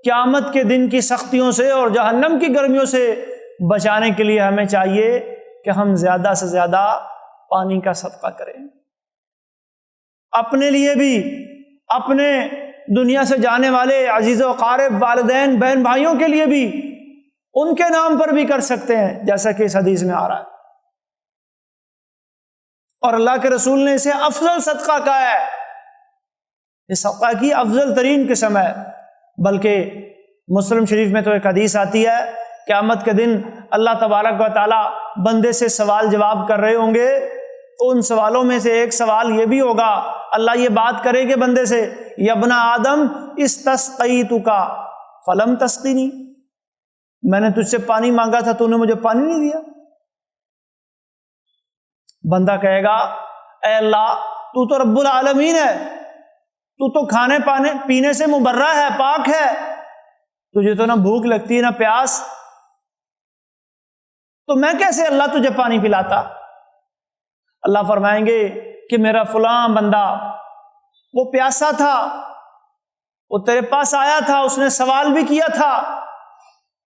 قیامت کے دن کی سختیوں سے اور جہنم کی گرمیوں سے بچانے کے لیے ہمیں چاہیے کہ ہم زیادہ سے زیادہ پانی کا صدقہ کریں، اپنے لیے بھی، اپنے دنیا سے جانے والے عزیز و اقارب، والدین، بہن بھائیوں کے لیے بھی، ان کے نام پر بھی کر سکتے ہیں، جیسا کہ اس حدیث میں آ رہا ہے۔ اور اللہ کے رسول نے اسے افضل صدقہ کہا ہے، یہ صدقہ کی افضل ترین قسم ہے۔ بلکہ مسلم شریف میں تو ایک حدیث آتی ہے، قیامت کے دن اللہ تبارک و تعالیٰ بندے سے سوال جواب کر رہے ہوں گے، تو ان سوالوں میں سے ایک سوال یہ بھی ہوگا، اللہ یہ بات کرے گے بندے سے، یا ابن آدم استسقیتک فلم تسقینی، میں نے تجھ سے پانی مانگا تھا تو نے مجھے پانی نہیں دیا۔ بندہ کہے گا اے اللہ تو تو رب العالمین ہے، تو تو کھانے پینے سے مبرہ ہے، پاک ہے، تجھے تو نہ بھوک لگتی ہے نہ پیاس، تو میں کیسے اللہ تجھے پانی پلاتا؟ اللہ فرمائیں گے کہ میرا فلاں بندہ وہ پیاسا تھا، وہ تیرے پاس آیا تھا، اس نے سوال بھی کیا تھا،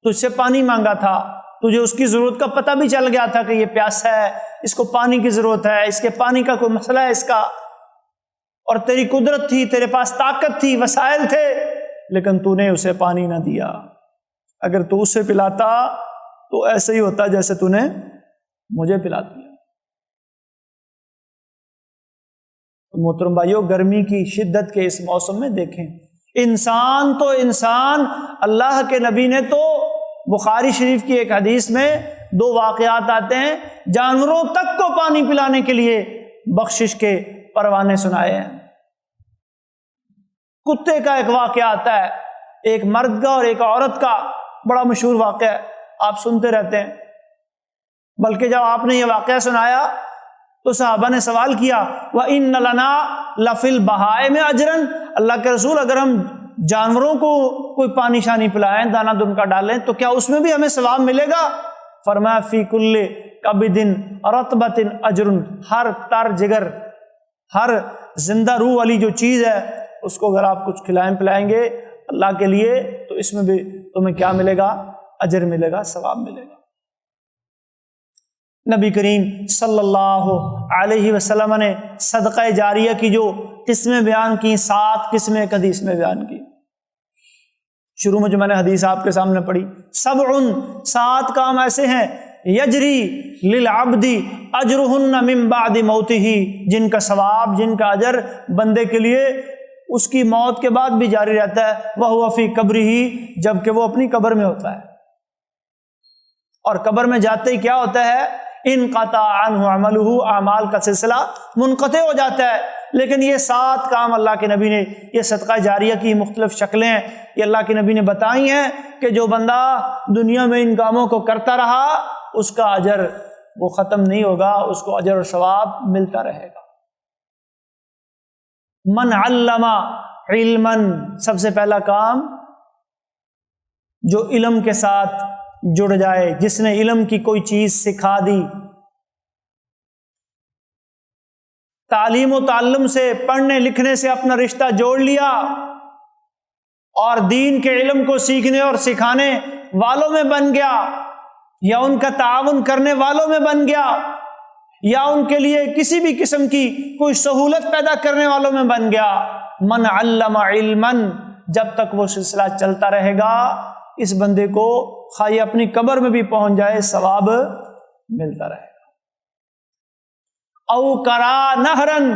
تجھ سے پانی مانگا تھا، تجھے اس کی ضرورت کا پتہ بھی چل گیا تھا کہ یہ پیاسا ہے، اس کو پانی کی ضرورت ہے، اس کے پانی کا کوئی مسئلہ ہے اس کا، اور تیری قدرت تھی، تیرے پاس طاقت تھی، وسائل تھے، لیکن تو نے اسے پانی نہ دیا۔ اگر تو اسے پلاتا تو ایسے ہی ہوتا جیسے تو نے مجھے پلا دیا۔ محترم بھائیو، گرمی کی شدت کے اس موسم میں دیکھیں، انسان تو انسان، اللہ کے نبی نے تو بخاری شریف کی ایک حدیث میں 2 واقعات آتے ہیں، جانوروں تک کو پانی پلانے کے لیے بخشش کے پروانے سنائے ہیں۔ کتے کا ایک واقعہ آتا ہے، ایک مرد کا اور ایک عورت کا، بڑا مشہور واقعہ ہے، آپ سنتے رہتے ہیں۔ بلکہ جب آپ نے یہ واقعہ سنایا تو صحابہ نے سوال کیا وَإِنَّ لَنَا لَفِي الْبَهَائِمِ أَجْرًا، اللہ کے رسول اگر ہم جانوروں کو کوئی پانی شانی پلائیں، دانہ دن کا ڈالیں، تو کیا اس میں بھی ہمیں ثواب ملے گا؟ فرمایا فی کل کبد رطبۃ اجر، ہر تر جگر، ہر زندہ روح والی جو چیز ہے اس کو اگر آپ کچھ کھلائیں پلائیں گے اللہ کے لیے تو اس میں بھی تمہیں کیا ملے گا؟ اجر ملے گا، ثواب ملے گا۔ نبی کریم صلی اللہ علیہ وسلم نے صدقہ جاریہ کی جو قسمیں بیان کی، 7 قسمیں ایک حدیث میں بیان کی۔ شروع میں جو میں نے حدیث آپ کے سامنے پڑھی، 7 کام ایسے ہیں یجری للعبد اجرہن من بعد موتہ، جن کا ثواب، جن کا اجر بندے کے لیے اس کی موت کے بعد بھی جاری رہتا ہے، وہو فی قبرہ، جبکہ وہ اپنی قبر میں ہوتا ہے، اور قبر میں جاتے ہی کیا ہوتا ہے؟ انقطع عنہ عملہ، اعمال کا سلسلہ منقطع ہو جاتا ہے۔ لیکن یہ 7 کام اللہ کے نبی نے، یہ صدقہ جاریہ کی مختلف شکلیں یہ اللہ کے نبی نے بتائی ہیں کہ جو بندہ دنیا میں ان کاموں کو کرتا رہا اس کا اجر وہ ختم نہیں ہوگا، اس کو اجر و ثواب ملتا رہے گا۔ من علم علما، سب سے پہلا کام جو علم کے ساتھ جڑ جائے، جس نے علم کی کوئی چیز سکھا دی، تعلیم و تعلم سے، پڑھنے لکھنے سے اپنا رشتہ جوڑ لیا، اور دین کے علم کو سیکھنے اور سکھانے والوں میں بن گیا، یا ان کا تعاون کرنے والوں میں بن گیا، یا ان کے لیے کسی بھی قسم کی کوئی سہولت پیدا کرنے والوں میں بن گیا۔ من علم علما، جب تک وہ سلسلہ چلتا رہے گا اس بندے کو خواہ یہ اپنی قبر میں بھی پہنچ جائے ثواب ملتا رہے گا۔ او کرا نہرن،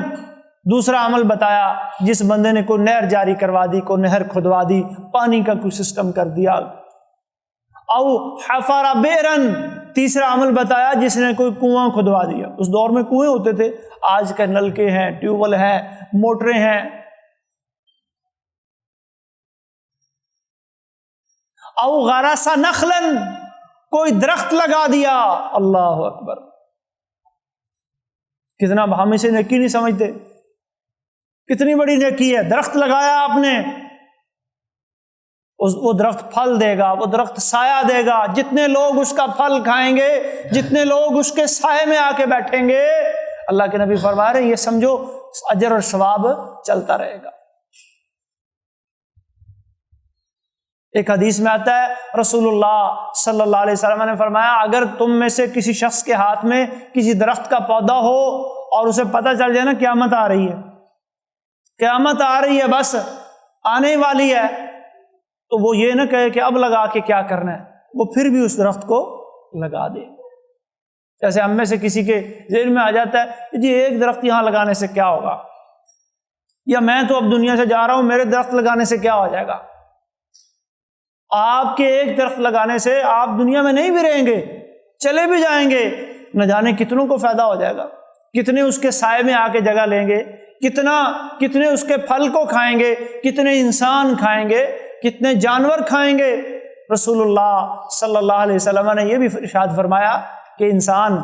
دوسرا عمل بتایا، جس بندے نے کوئی نہر جاری کروا دی، کوئی نہر کھدوا دی، پانی کا کوئی سسٹم کر دیا، او حفر بئرن، تیسرا عمل بتایا جس نے کوئی کنواں کھدوا دیا. اس دور میں کنویں ہوتے تھے، آج کے نلکے ہیں، ٹیوب ویل ہیں، موٹریں ہیں. او غرس نخلن، کوئی درخت لگا دیا. اللہ اکبر، کتنا ہم اسے نیکی نہیں سمجھتے، کتنی بڑی نیکی ہے. درخت لگایا آپ نے، وہ درخت پھل دے گا، وہ درخت سایہ دے گا. جتنے لوگ اس کا پھل کھائیں گے، جتنے لوگ اس کے سائے میں آ کے بیٹھیں گے، اللہ کے نبی فرما رہے ہیں یہ سمجھو اجر اور ثواب چلتا رہے گا. ایک حدیث میں آتا ہے رسول اللہ صلی اللہ علیہ وسلم نے فرمایا اگر تم میں سے کسی شخص کے ہاتھ میں کسی درخت کا پودا ہو اور اسے پتہ چل جائے نا قیامت آ رہی ہے، قیامت آ رہی ہے، بس آنے والی ہے، تو وہ یہ نہ کہے کہ اب لگا کے کیا کرنا ہے، وہ پھر بھی اس درخت کو لگا دے. جیسے ہم میں سے کسی کے ذہن میں آ جاتا ہے جی ایک درخت یہاں لگانے سے کیا ہوگا، یا میں تو اب دنیا سے جا رہا ہوں، میرے درخت لگانے سے کیا ہو جائے گا. آپ کے ایک درخت لگانے سے آپ دنیا میں نہیں بھی رہیں گے، چلے بھی جائیں گے، نہ جانے کتنوں کو فائدہ ہو جائے گا، کتنے اس کے سائے میں آ کے جگہ لیں گے، کتنے اس کے پھل کو کھائیں گے، کتنے انسان کھائیں گے، کتنے جانور کھائیں گے. رسول اللہ صلی اللہ علیہ وسلم نے یہ بھی ارشاد فرمایا کہ انسان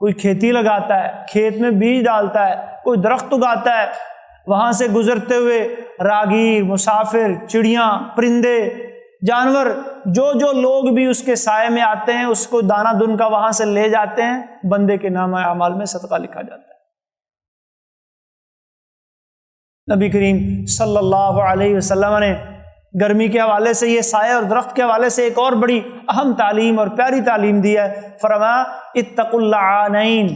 کوئی کھیتی لگاتا ہے، کھیت میں بیج ڈالتا ہے، کوئی درخت اگاتا ہے، وہاں سے گزرتے ہوئے راگیر، مسافر، چڑیاں، پرندے، جانور، جو لوگ بھی اس کے سائے میں آتے ہیں اس کو دانہ دن کا وہاں سے لے جاتے ہیں، بندے کے نامہ اعمال میں صدقہ لکھا جاتا ہے. نبی کریم صلی اللہ علیہ وسلم نے گرمی کے حوالے سے، یہ سائے اور درخت کے حوالے سے ایک اور بڑی اہم تعلیم اور پیاری تعلیم دی ہے. فرمایا اتقوا اللعانین،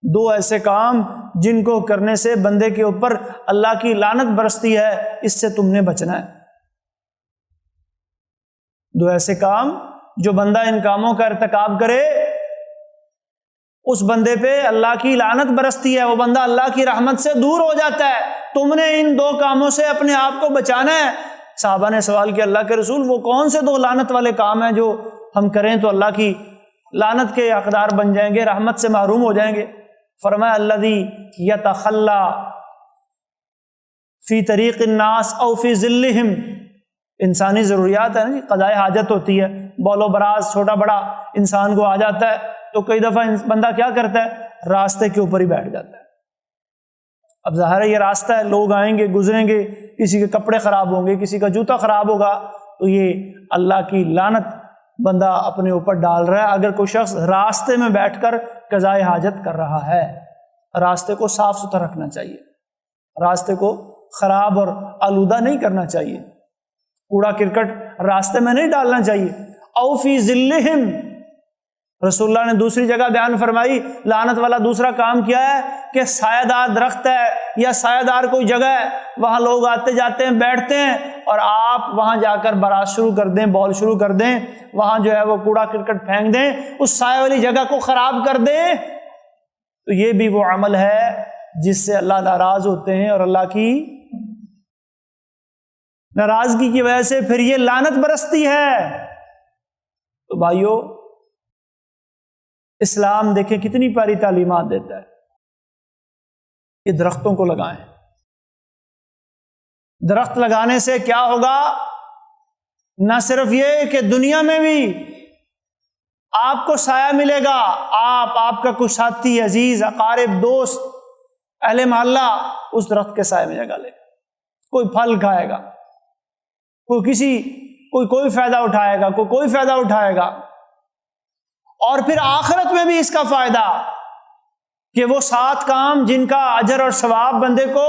دو ایسے کام جن کو کرنے سے بندے کے اوپر اللہ کی لعنت برستی ہے، اس سے تم نے بچنا ہے. دو ایسے کام جو بندہ ان کاموں کا ارتکاب کرے اس بندے پہ اللہ کی لعنت برستی ہے، وہ بندہ اللہ کی رحمت سے دور ہو جاتا ہے. تم نے ان دو کاموں سے اپنے آپ کو بچانا ہے. صحابہ نے سوال کیا اللہ کے رسول وہ کون سے دو لعنت والے کام ہیں جو ہم کریں تو اللہ کی لعنت کے حقدار بن جائیں گے، رحمت سے محروم ہو جائیں گے؟ فرمایا الذی یتخلی فی طریق الناس او فی ظلہم، انسانی ضروریات ہے نا، قضاء حاجت ہوتی ہے، بول و براز چھوٹا بڑا انسان کو آ جاتا ہے، تو کئی دفعہ بندہ کیا کرتا ہے، راستے کے اوپر ہی بیٹھ جاتا ہے. اب ظاہر ہے یہ راستہ ہے، لوگ آئیں گے گزریں گے، کسی کے کپڑے خراب ہوں گے، کسی کا جوتا خراب ہوگا، تو یہ اللہ کی لعنت بندہ اپنے اوپر ڈال رہا ہے. اگر کوئی شخص راستے میں بیٹھ کر قضاء حاجت کر رہا ہے، راستے کو صاف ستھرا رکھنا چاہیے، راستے کو خراب اور آلودہ نہیں کرنا چاہیے، کوڑا کرکٹ راستے میں نہیں ڈالنا چاہیے. او فی ظلہم، رسول اللہ نے دوسری جگہ بیان فرمائی لعنت والا دوسرا کام کیا ہے کہ سایہ دار درخت ہے یا سایہ دار کوئی جگہ ہے، وہاں لوگ آتے جاتے ہیں، بیٹھتے ہیں، اور آپ وہاں جا کر براز شروع کر دیں، بول شروع کر دیں، وہاں جو ہے وہ کوڑا کرکٹ پھینک دیں، اس سایہ والی جگہ کو خراب کر دیں، تو یہ بھی وہ عمل ہے جس سے اللہ ناراض ہوتے ہیں، اور اللہ کی ناراضگی کی وجہ سے پھر یہ لعنت برستی ہے. تو بھائیو اسلام دیکھیں کتنی پیاری تعلیمات دیتا ہے. یہ درختوں کو لگائیں. درخت لگانے سے کیا ہوگا؟ نہ صرف یہ کہ دنیا میں بھی آپ کو سایہ ملے گا، آپ کا کوئی ساتھی، عزیز، اقارب، دوست، اہل محلہ اس درخت کے سائے میں جگہ لے گا، کوئی پھل کھائے گا، کوئی فائدہ اٹھائے گا، کوئی فائدہ اٹھائے گا. اور پھر آخرت میں بھی اس کا فائدہ کہ وہ 7 کام جن کا اجر اور ثواب بندے کو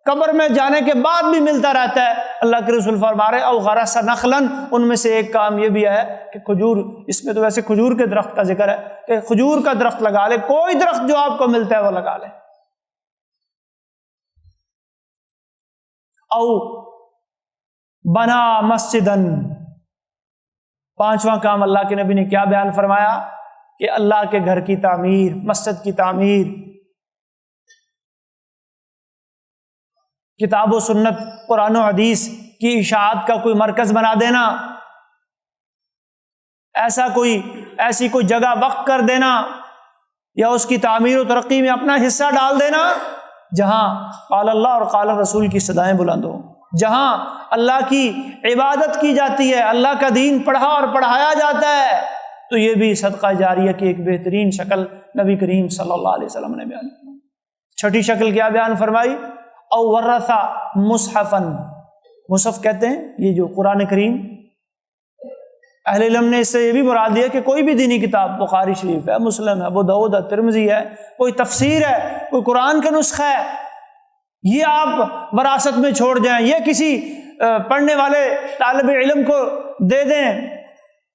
قبر میں جانے کے بعد بھی ملتا رہتا ہے. اللہ کے رسول فرما رہے او غرس نخلن، ان میں سے ایک کام یہ بھی ہے کہ کھجور، اس میں تو ویسے کھجور کے درخت کا ذکر ہے کہ کھجور کا درخت لگا لے، کوئی درخت جو آپ کو ملتا ہے وہ لگا لے. او بنا مسجدن، 5واں کام اللہ کے نبی نے کیا بیان فرمایا کہ اللہ کے گھر کی تعمیر، مسجد کی تعمیر، کتاب و سنت، قرآن و حدیث کی اشاعت کا کوئی مرکز بنا دینا. ایسی کوئی جگہ وقف کر دینا یا اس کی تعمیر و ترقی میں اپنا حصہ ڈال دینا جہاں قال اللہ اور قال رسول کی صدائیں بلند ہوں، جہاں اللہ کی عبادت کی جاتی ہے، اللہ کا دین پڑھا اور پڑھایا جاتا ہے، تو یہ بھی صدقہ جاریہ کی ایک بہترین شکل نبی کریم صلی اللہ علیہ وسلم نے بیان فرمائی۔ چھٹی شکل کیا بیان فرمائی؟ او ورث مصحفا، مصحف کہتے ہیں یہ جو قرآن کریم، اہل علم نے اس سے یہ بھی مراد دیا کہ کوئی بھی دینی کتاب، بخاری شریف ہے، مسلم ہے، ابو داؤد ہے، ترمذی ہے، کوئی تفسیر ہے، کوئی قرآن کا نسخہ ہے، یہ آپ وراثت میں چھوڑ جائیں، یہ کسی پڑھنے والے طالب علم کو دے دیں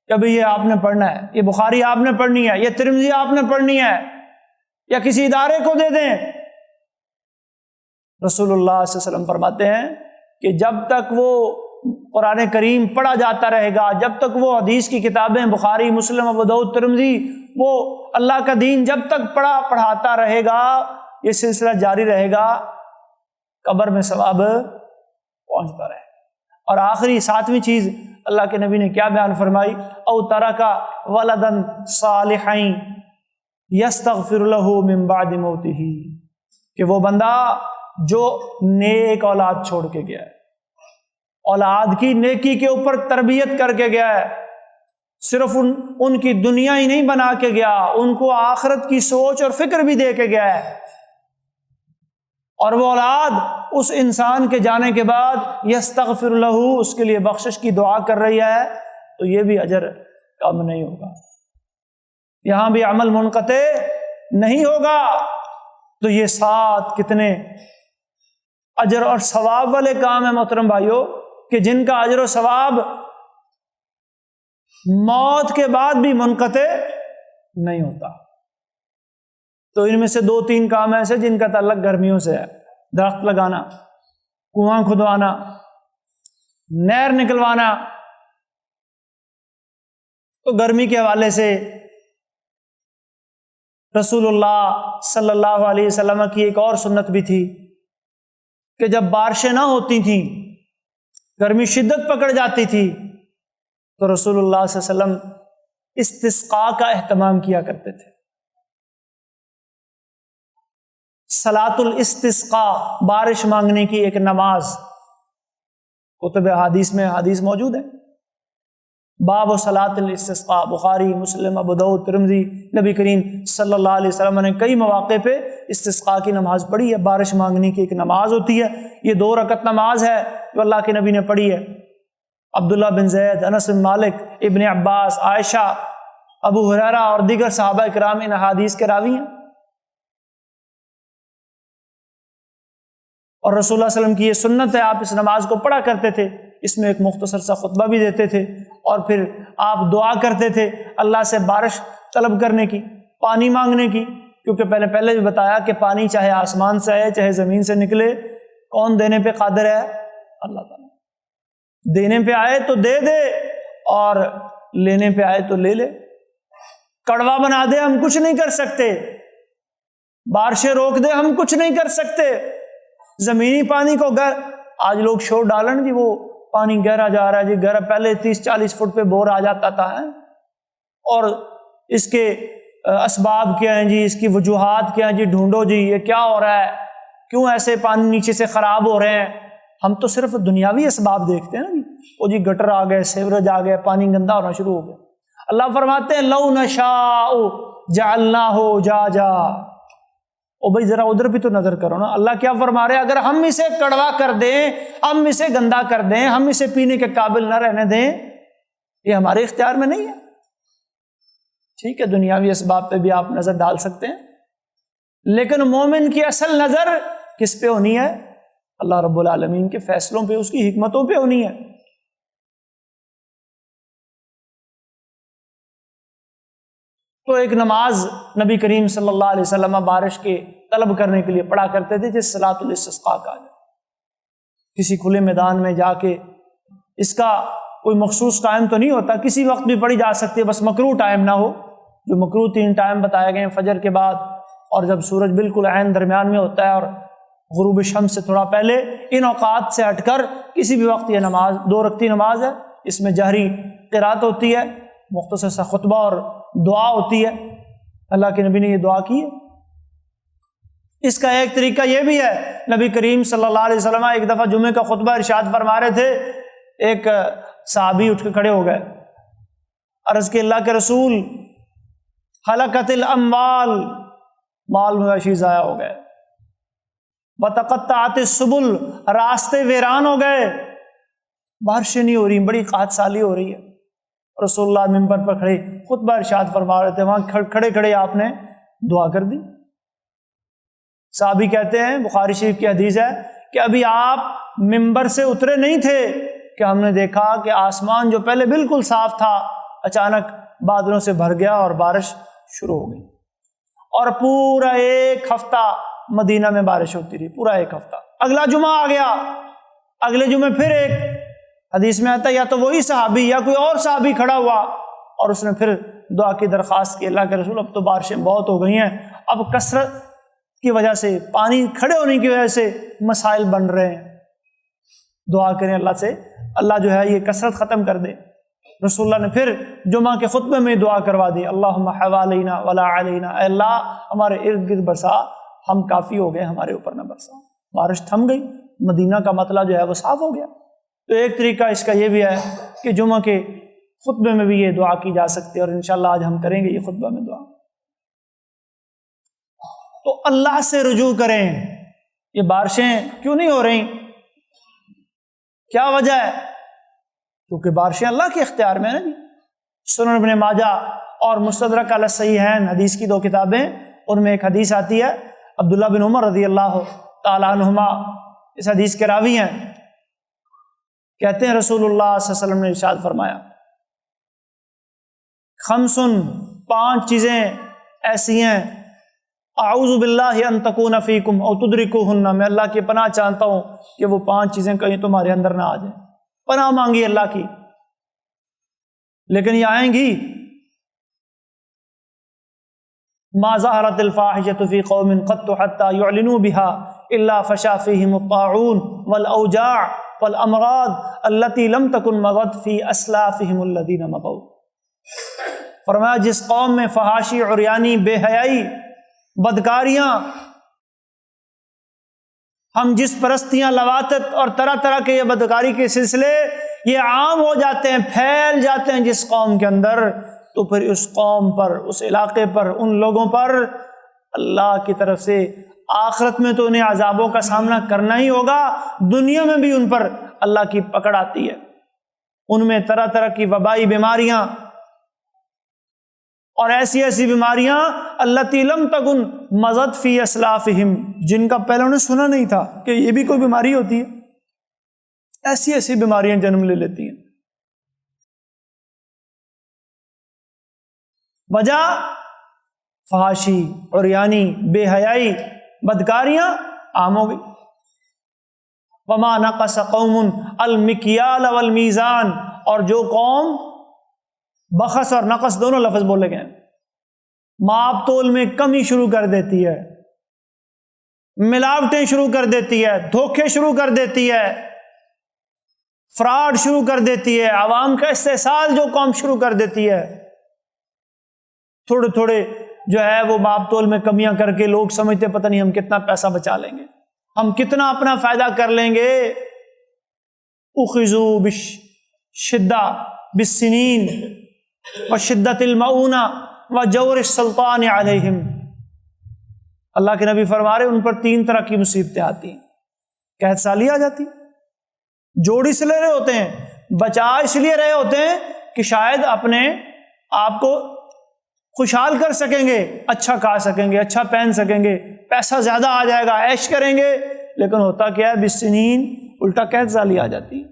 کہ بھئی یہ آپ نے پڑھنا ہے، یہ بخاری آپ نے پڑھنی ہے، یہ ترمذی آپ نے پڑھنی ہے، یا کسی ادارے کو دے دیں۔ رسول اللہ صلی اللہ علیہ وسلم فرماتے ہیں کہ جب تک وہ قرآن کریم پڑھا جاتا رہے گا، جب تک وہ حدیث کی کتابیں بخاری، مسلم، ابو داؤد، ترمذی، وہ اللہ کا دین جب تک پڑھاتا رہے گا، یہ سلسلہ جاری رہے گا، قبر میں ثواب پہنچتا رہے گا۔ اور آخری 7ویں چیز اللہ کے نبی نے کیا بیان فرمائی؟ او ترک ولدا صالحا یستغفر له من بعد موتہ، کہ وہ بندہ جو نیک اولاد چھوڑ کے گیا ہے، اولاد کی نیکی کے اوپر تربیت کر کے گیا ہے، صرف ان کی دنیا ہی نہیں بنا کے گیا، ان کو آخرت کی سوچ اور فکر بھی دے کے گیا ہے، اور وہ اولاد اس انسان کے جانے کے بعد یستغفر لہ، اس کے لیے بخشش کی دعا کر رہی ہے، تو یہ بھی اجر کم نہیں ہوگا، یہاں بھی عمل منقطع نہیں ہوگا۔ تو یہ 7 کتنے اجر اور ثواب والے کام ہیں محترم بھائیوں، کہ جن کا اجر و ثواب موت کے بعد بھی منقطع نہیں ہوتا۔ تو ان میں سے 2-3 کام ایسے جن کا تعلق گرمیوں سے ہے، درخت لگانا، کنواں کھدوانا، نہر نکلوانا۔ تو گرمی کے حوالے سے رسول اللہ صلی اللہ علیہ وسلم کی ایک اور سنت بھی تھی کہ جب بارشیں نہ ہوتی تھیں، گرمی شدت پکڑ جاتی تھی، تو رسول اللہ صلی اللہ علیہ وسلم استسقاء کا اہتمام کیا کرتے تھے۔ صلاۃ الاستسقاء، بارش مانگنے کی ایک نماز، کتب حدیث میں حدیث موجود ہے، باب و صلاۃ الاستسقاء، بخاری، مسلم، ابو داؤد، ترمذی۔ نبی کریم صلی اللہ علیہ وسلم نے کئی مواقع پہ استسقاء کی نماز پڑھی ہے، بارش مانگنے کی ایک نماز ہوتی ہے، یہ 2 رکعت نماز ہے جو اللہ کے نبی نے پڑھی ہے۔ عبداللہ بن زید، انس بن مالک، ابن عباس، عائشہ، ابو ہریرہ اور دیگر صحابہ کرام ان احادیث کے راوی ہیں۔ اور رسول اللہ صلی اللہ علیہ وسلم کی یہ سنت ہے، آپ اس نماز کو پڑھا کرتے تھے، اس میں ایک مختصر سا خطبہ بھی دیتے تھے، اور پھر آپ دعا کرتے تھے اللہ سے بارش طلب کرنے کی، پانی مانگنے کی، کیونکہ پہلے بھی بتایا کہ پانی چاہے آسمان سے آئے چاہے زمین سے نکلے، کون دینے پہ قادر ہے؟ اللہ تعالیٰ۔ دینے پہ آئے تو دے دے، اور لینے پہ آئے تو لے لے۔ کڑوا بنا دے ہم کچھ نہیں کر سکتے، بارشیں روک دے ہم کچھ نہیں کر سکتے، زمینی پانی کو آج لوگ شور ڈالن جی وہ پانی گہرا جا رہا ہے جی، گہرا، پہلے 30-40 فٹ پہ بور آ جاتا تھا، اور اس کے اسباب کیا ہیں جی، اس کی وجوہات کیا ہیں جی، ڈھونڈو جی یہ کیا ہو رہا ہے، کیوں ایسے پانی نیچے سے خراب ہو رہے ہیں۔ ہم تو صرف دنیاوی اسباب دیکھتے ہیں نا جی، وہ جی گٹر آ گئے، سیوریج آ گئے، پانی گندا ہونا شروع ہو گیا۔ اللہ فرماتے ہیں لو نشاء جعلناہ جاجا، او بھائی ذرا ادھر بھی تو نظر کرو نا، اللہ کیا فرما رہے ہیں؟ اگر ہم اسے کڑوا کر دیں، ہم اسے گندا کر دیں، ہم اسے پینے کے قابل نہ رہنے دیں، یہ ہمارے اختیار میں نہیں ہے۔ ٹھیک ہے، دنیاوی اسباب پہ بھی آپ نظر ڈال سکتے ہیں، لیکن مومن کی اصل نظر کس پہ ہونی ہے؟ اللہ رب العالمین کے فیصلوں پہ، اس کی حکمتوں پہ ہونی ہے۔ تو ایک نماز نبی کریم صلی اللہ علیہ وسلم بارش کے طلب کرنے کے لیے پڑھا کرتے تھے، جس صلاۃ الاستسقاء کا، کسی کھلے میدان میں جا کے، اس کا کوئی مخصوص ٹائم تو نہیں ہوتا، کسی وقت بھی پڑھی جا سکتی ہے، بس مکروہ ٹائم نہ ہو۔ جو مکروہ 3 ٹائم بتائے گئے ہیں، فجر کے بعد، اور جب سورج بالکل عین درمیان میں ہوتا ہے، اور غروب شمس سے تھوڑا پہلے، ان اوقات سے ہٹ کر کسی بھی وقت یہ نماز 2 رکعتی نماز ہے، اس میں جہری قرات ہوتی ہے، مختصر سا خطبہ اور دعا ہوتی ہے، اللہ کے نبی نے یہ دعا کی ہے۔ اس کا ایک طریقہ یہ بھی ہے، نبی کریم صلی اللہ علیہ وسلم ایک دفعہ جمعے کا خطبہ ارشاد فرما رہے تھے، ایک صحابی اٹھ کے کھڑے ہو گئے، عرض کہ اللہ کے رسول ہلکت الاموال، مال مویشی ضائع ہو گئے، وتقطعت السبل، راستے ویران ہو گئے، بارشیں نہیں ہو رہی، بڑی قحط سالی ہو رہی ہے۔ رسول اللہ منبر پر کھڑے خطبہ ارشاد فرما رہے تھے، وہاں کھڑے کھڑے آپ نے دعا کر دی۔ صحابی کہتے ہیں، بخاری شریف کی حدیث ہے کہ ابھی آپ منبر سے اترے نہیں تھے کہ ہم نے دیکھا کہ آسمان جو پہلے بالکل صاف تھا اچانک بادلوں سے بھر گیا اور بارش شروع ہو گئی، اور پورا ایک ہفتہ مدینہ میں بارش ہوتی رہی، پورا ایک ہفتہ۔ اگلا جمعہ آ گیا، اگلے جمعے پھر ایک حدیث میں آتا ہے یا تو وہی صحابی یا کوئی اور صحابی کھڑا ہوا اور اس نے پھر دعا کی درخواست کی، اللہ کے رسول اب تو بارشیں بہت ہو گئی ہیں، اب کثرت کی وجہ سے، پانی کھڑے ہونے کی وجہ سے مسائل بن رہے ہیں، دعا کریں اللہ سے، اللہ جو ہے یہ کثرت ختم کر دے۔ رسول اللہ نے پھر جمعہ کے خطبے میں دعا کروا دی، اللہم حوالینا ولا علینا، اے اللہ ہمارے ارد گرد برسا، ہم کافی ہو گئے، ہمارے اوپر نہ برسا۔ بارش تھم گئی، مدینہ کا مسئلہ جو ہے وہ صاف ہو گیا۔ تو ایک طریقہ اس کا یہ بھی ہے کہ جمعہ کے خطبے میں بھی یہ دعا کی جا سکتی ہے، اور انشاءاللہ آج ہم کریں گے یہ خطبہ میں دعا۔ تو اللہ سے رجوع کریں۔ یہ بارشیں کیوں نہیں ہو رہی؟ کیا وجہ ہے؟ کیونکہ بارشیں اللہ کے اختیار میں ہیں۔ سنن ابن ماجہ اور مستدرک علی الصحیحین، حدیث کی 2 کتابیں، ان میں ایک حدیث آتی ہے، عبداللہ بن عمر رضی اللہ تعالیٰ عنہما اس حدیث کے راوی ہیں، کہتے ہیں رسول اللہ صلی اللہ علیہ وسلم نے ارشاد فرمایا، خمسن، 5 چیزیں ایسی ہیں، اعوذ باللہ ان تکون فیکم او تدرکوہن، میں اللہ کی پناہ چاہتا ہوں کہ وہ 5 چیزیں کہیں تمہارے اندر نہ آ جائیں۔ پناہ مانگی اللہ کی، لیکن یہ آئیں گی۔ ما ظہرت الفاحشۃ فی قوم قط حتی یعلنوا بها الا فشا فیہم الطاعون والاوجاع والامراض التي لم تكن مضت فی اسلافہم الذین مضوا۔ فرمایا جس قوم میں فحاشی، عریانی، بے حیائی، بدکاریاں، ہم جس پرستیاں، لواطت اور طرح طرح کے یہ بدکاری کے سلسلے یہ عام ہو جاتے ہیں، پھیل جاتے ہیں جس قوم کے اندر، تو پھر اس قوم پر، اس علاقے پر، ان لوگوں پر اللہ کی طرف سے آخرت میں تو انہیں عذابوں کا سامنا کرنا ہی ہوگا، دنیا میں بھی ان پر اللہ کی پکڑ آتی ہے۔ ان میں طرح طرح کی وبائی بیماریاں اور ایسی ایسی بیماریاں التی لم تکن مضت فی اسلافہم، جن کا پہلے انہیں سنا نہیں تھا کہ یہ بھی کوئی بیماری ہوتی ہے، ایسی ایسی بیماریاں جنم لے لیتی ہیں۔ وجہ فحاشی، عریانی، بے حیائی، بدکاریاں عام ہو گئی۔ وما نقص قوم المکیال والمیزان، اور جو قوم، بخس اور نقص دونوں لفظ بولے گئے، ماپ تول میں کمی شروع کر دیتی ہے، ملاوٹیں شروع کر دیتی ہے، دھوکے شروع کر دیتی ہے، فراڈ شروع کر دیتی ہے، عوام کا استحصال جو قوم شروع کر دیتی ہے، تھوڑے تھوڑے جو ہے وہ ماپ تول میں کمیاں کر کے لوگ سمجھتے پتہ نہیں ہم کتنا پیسہ بچا لیں گے، ہم کتنا اپنا فائدہ کر لیں گے۔ اخذوا بالشدہ بالسنین وشدت المعونہ وجور السلطان علیہم، اللہ کے نبی فرما رہے ان پر 3 طرح کی مصیبتیں آتی ہیں۔ قحط سالی آ جاتی، جوڑ اس لیے رہے ہوتے ہیں، بچا اس لیے رہے ہوتے ہیں کہ شاید اپنے آپ کو خوشحال کر سکیں گے، اچھا کھا سکیں گے، اچھا پہن سکیں گے، پیسہ زیادہ آ جائے گا، عیش کریں گے، لیکن ہوتا کیا ہے، بالسنین، الٹا قحط سالی آ جاتی۔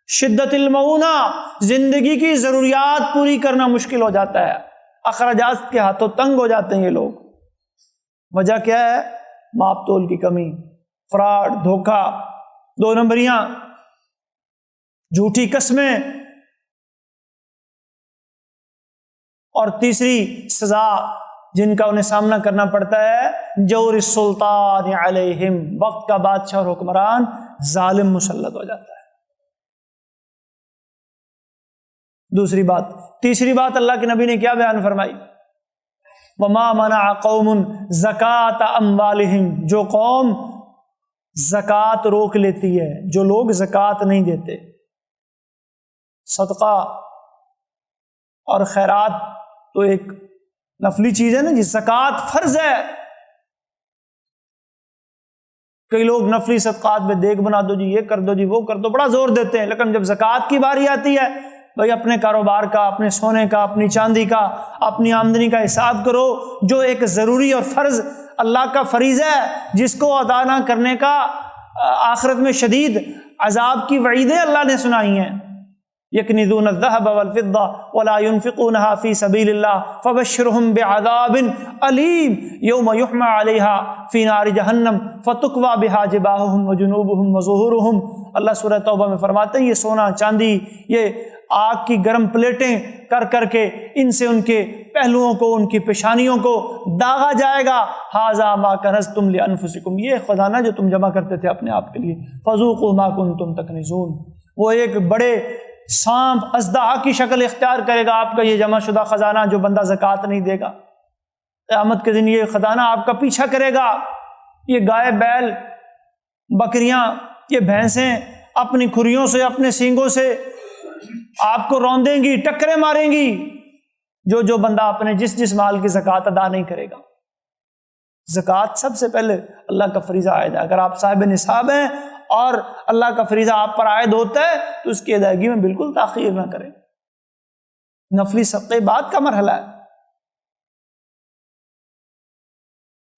شدت المعونہ، زندگی کی ضروریات پوری کرنا مشکل ہو جاتا ہے، اخراجات کے ہاتھوں تنگ ہو جاتے ہیں یہ لوگ۔ وجہ کیا ہے؟ ماپ تول کی کمی، فراڈ، دھوکہ، 2 نمبریاں، جھوٹی قسمیں، اور تیسری سزا جن کا انہیں سامنا کرنا پڑتا ہے، جور السلطان علیہم، وقت کا بادشاہ اور حکمران ظالم مسلط ہو جاتا ہے۔ دوسری بات. تیسری بات اللہ کے نبی نے کیا بیان فرمائی؟ وَمَا مَنَعَ قَوْمٌ زَكَاةَ أَمْوَالِهِمْ، جو قوم زکوٰۃ روک لیتی ہے، جو لوگ زکوٰۃ نہیں دیتے. صدقہ اور خیرات تو ایک نفلی چیز ہے نا جی، زکوٰۃ فرض ہے. کئی لوگ نفلی صدقات میں دیگ بنا دو جی، یہ کر دو جی، وہ کر دو، بڑا زور دیتے ہیں، لیکن جب زکوٰۃ کی باری آتی ہے بھائی اپنے کاروبار کا، اپنے سونے کا، اپنی چاندی کا، اپنی آمدنی کا حساب کرو. جو ایک ضروری اور فرض اللہ کا فریضہ ہے جس کو ادا نہ کرنے کا آخرت میں شدید عذاب کی وعیدیں اللہ نے سنائی ہیں. یکنزون الذهب والفضة ولا ينفقونها في سبيل الله فبشرهم بعذاب أليم يوم يحمى عليها في نار جہنم فتكوى بها جباههم وجنوبهم وظهورهم. اللہ سورہ توبہ میں فرماتے ہیں یہ سونا چاندی، یہ آگ کی گرم پلیٹیں کر کر کے ان سے ان کے پہلوؤں کو، ان کی پیشانیوں کو داغا جائے گا. ھذا ما کنزتم لانفسکم، یہ خزانہ جو تم جمع کرتے تھے اپنے آپ کے لیے. فذوقوا ما کنتم تکنزون. وہ ایک بڑے سانپ اژدہا کی شکل اختیار کرے گا آپ کا یہ جمع شدہ خزانہ جو بندہ زکوٰۃ نہیں دے گا. قیامت کے دن یہ خزانہ آپ کا پیچھا کرے گا. یہ گائے، بیل، بکریاں، یہ بھینسیں اپنی کھریوں سے، اپنے سینگوں سے آپ کو روندیں گی، ٹکریں ماریں گی، جو بندہ اپنے جس مال کی زکوٰۃ ادا نہیں کرے گا. زکوٰۃ سب سے پہلے اللہ کا فریضہ عائد ہے. اگر آپ صاحب نصاب ہیں اور اللہ کا فریضہ آپ پر عائد ہوتا ہے تو اس کی ادائیگی میں بالکل تاخیر نہ کریں. نفلی صدقے بعد کا مرحلہ ہے.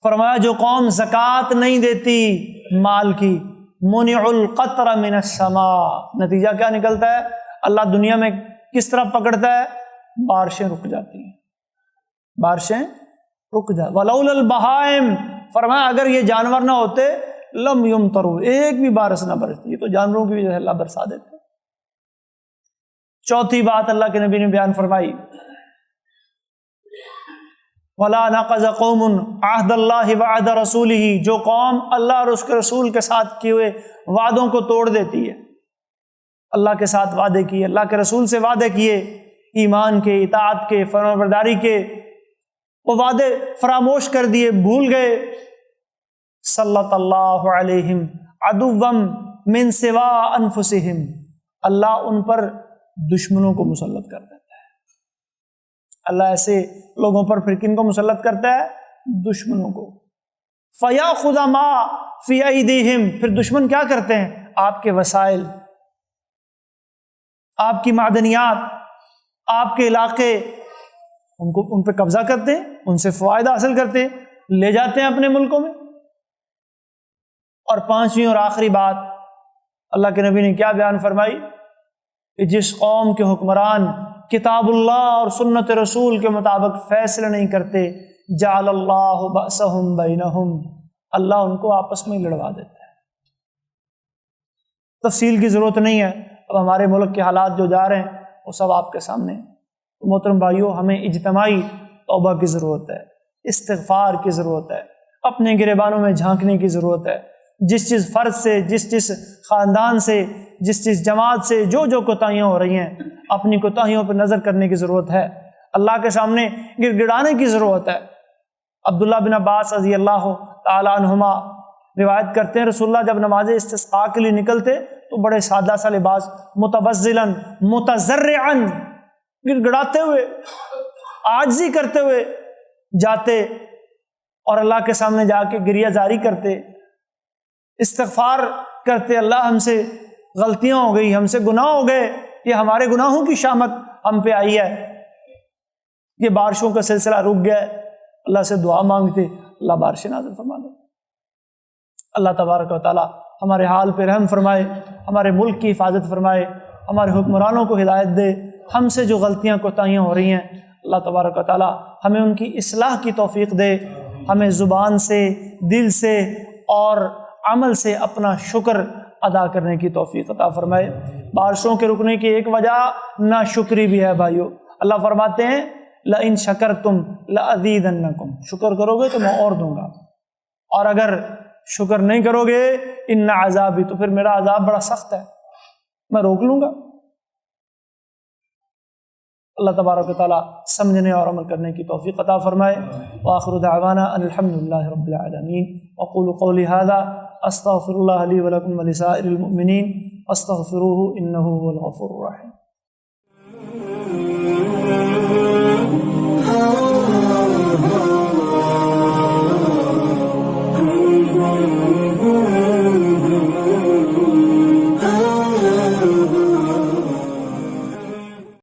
فرمایا جو قوم زکوٰۃ نہیں دیتی مال کی، منع القطر من السماء، نتیجہ کیا نکلتا ہے؟ اللہ دنیا میں کس طرح پکڑتا ہے؟ بارشیں رک جاتی ہیں، بارشیں رک جاتی. ولولا البہائم، فرمایا اگر یہ جانور نہ ہوتے لم یمطروا، ایک بھی بارش نہ برستی. یہ تو جانوروں کی وجہ سے اللہ برسا دیتے. چوتھی بات اللہ کے نبی نے بیان فرمائی، وَلَا نَقَضَ قَوْمٌ عَهْدَ اللَّهِ وَعَدَ رَسُولِهِ، جو قوم اللہ اور اس کے رسول کے ساتھ کیے ہوئے وعدوں کو توڑ دیتی ہے. اللہ کے ساتھ وعدے کیے، اللہ کے رسول سے وعدے کیے، ایمان کے، اطاعت کے، فرمانبرداری کے، وہ وعدے فراموش کر دیے، بھول گئے. سلط اللہ علیہم عدوا من سوا انفسہم، اللہ ان پر دشمنوں کو مسلط کر دیتا ہے. اللہ ایسے لوگوں پر پھر کن کو مسلط کرتا ہے؟ دشمنوں کو. فَيَأْخُذَ مَا فِي أَيْدِيهِمْ، پھر دشمن کیا کرتے ہیں؟ آپ کے وسائل، آپ کی معدنیات، آپ کے علاقے، ان پہ قبضہ کرتے ہیں، ان سے فوائد حاصل کرتے ہیں، لے جاتے ہیں اپنے ملکوں میں. اور پانچویں اور آخری بات اللہ کے نبی نے کیا بیان فرمائی کہ جس قوم کے حکمران کتاب اللہ اور سنت رسول کے مطابق فیصلے نہیں کرتے، جعل اللہ بأسہم بینہم، اللہ ان کو آپس میں لڑوا دیتا ہے. تفصیل کی ضرورت نہیں ہے، اب ہمارے ملک کے حالات جو جا رہے ہیں وہ سب آپ کے سامنے. محترم بھائیوں، ہمیں اجتماعی توبہ کی ضرورت ہے، استغفار کی ضرورت ہے، اپنے گریبانوں میں جھانکنے کی ضرورت ہے. جس فرد سے، جس خاندان سے، جس جماعت سے جو کوتاہیاں ہو رہی ہیں، اپنی کوتاہیوں پر نظر کرنے کی ضرورت ہے، اللہ کے سامنے گر گڑانے کی ضرورت ہے. عبداللہ بن عباس رضی اللہ تعالیٰ عنہما روایت کرتے ہیں رسول اللہ جب نماز استسقاء کے لیے نکلتے تو بڑے سادہ سا لباس، متبذلا متضرعا، گر گڑاتے ہوئے، عاجزی کرتے ہوئے جاتے اور اللہ کے سامنے جا کے گریہ زاری کرتے، استغفار کرتے، اللہ ہم سے غلطیاں ہو گئی، ہم سے گناہ ہو گئے، یہ ہمارے گناہوں کی شامت ہم پہ آئی ہے، یہ بارشوں کا سلسلہ رک گیا ہے. اللہ سے دعا مانگتے، اللہ بارشیں نازل فرما دے. اللہ تبارک و تعالی ہمارے حال پہ رحم فرمائے، ہمارے ملک کی حفاظت فرمائے، ہمارے حکمرانوں کو ہدایت دے. ہم سے جو غلطیاں کوتاہیاں ہو رہی ہیں اللہ تبارک و تعالی ہمیں ان کی اصلاح کی توفیق دے. ہمیں زبان سے، دل سے اور عمل سے اپنا شکر ادا کرنے کی توفیق عطا فرمائے. بارشوں کے رکنے کی ایک وجہ ناشکری بھی ہے بھائیو. اللہ فرماتے ہیں لَإِن شَكَرْتُمْ لَأَزِيدَنَّكُمْ، شکر کرو گے تو میں اور دوں گا، اور اگر شکر نہیں کرو گے ان عذابی، تو پھر میرا عذاب بڑا سخت ہے، میں روک لوں گا. اللہ تبارک و تعالیٰ سمجھنے اور عمل کرنے کی توفیق عطا فرمائے۔ وآخر دعوانا ان الحمد للہ رب العالمین۔ اقول قولی ھذا استغفر اللہ لی ولکم ولسائر المؤمنین استغفروہ انہ هو الغفور الرحیم۔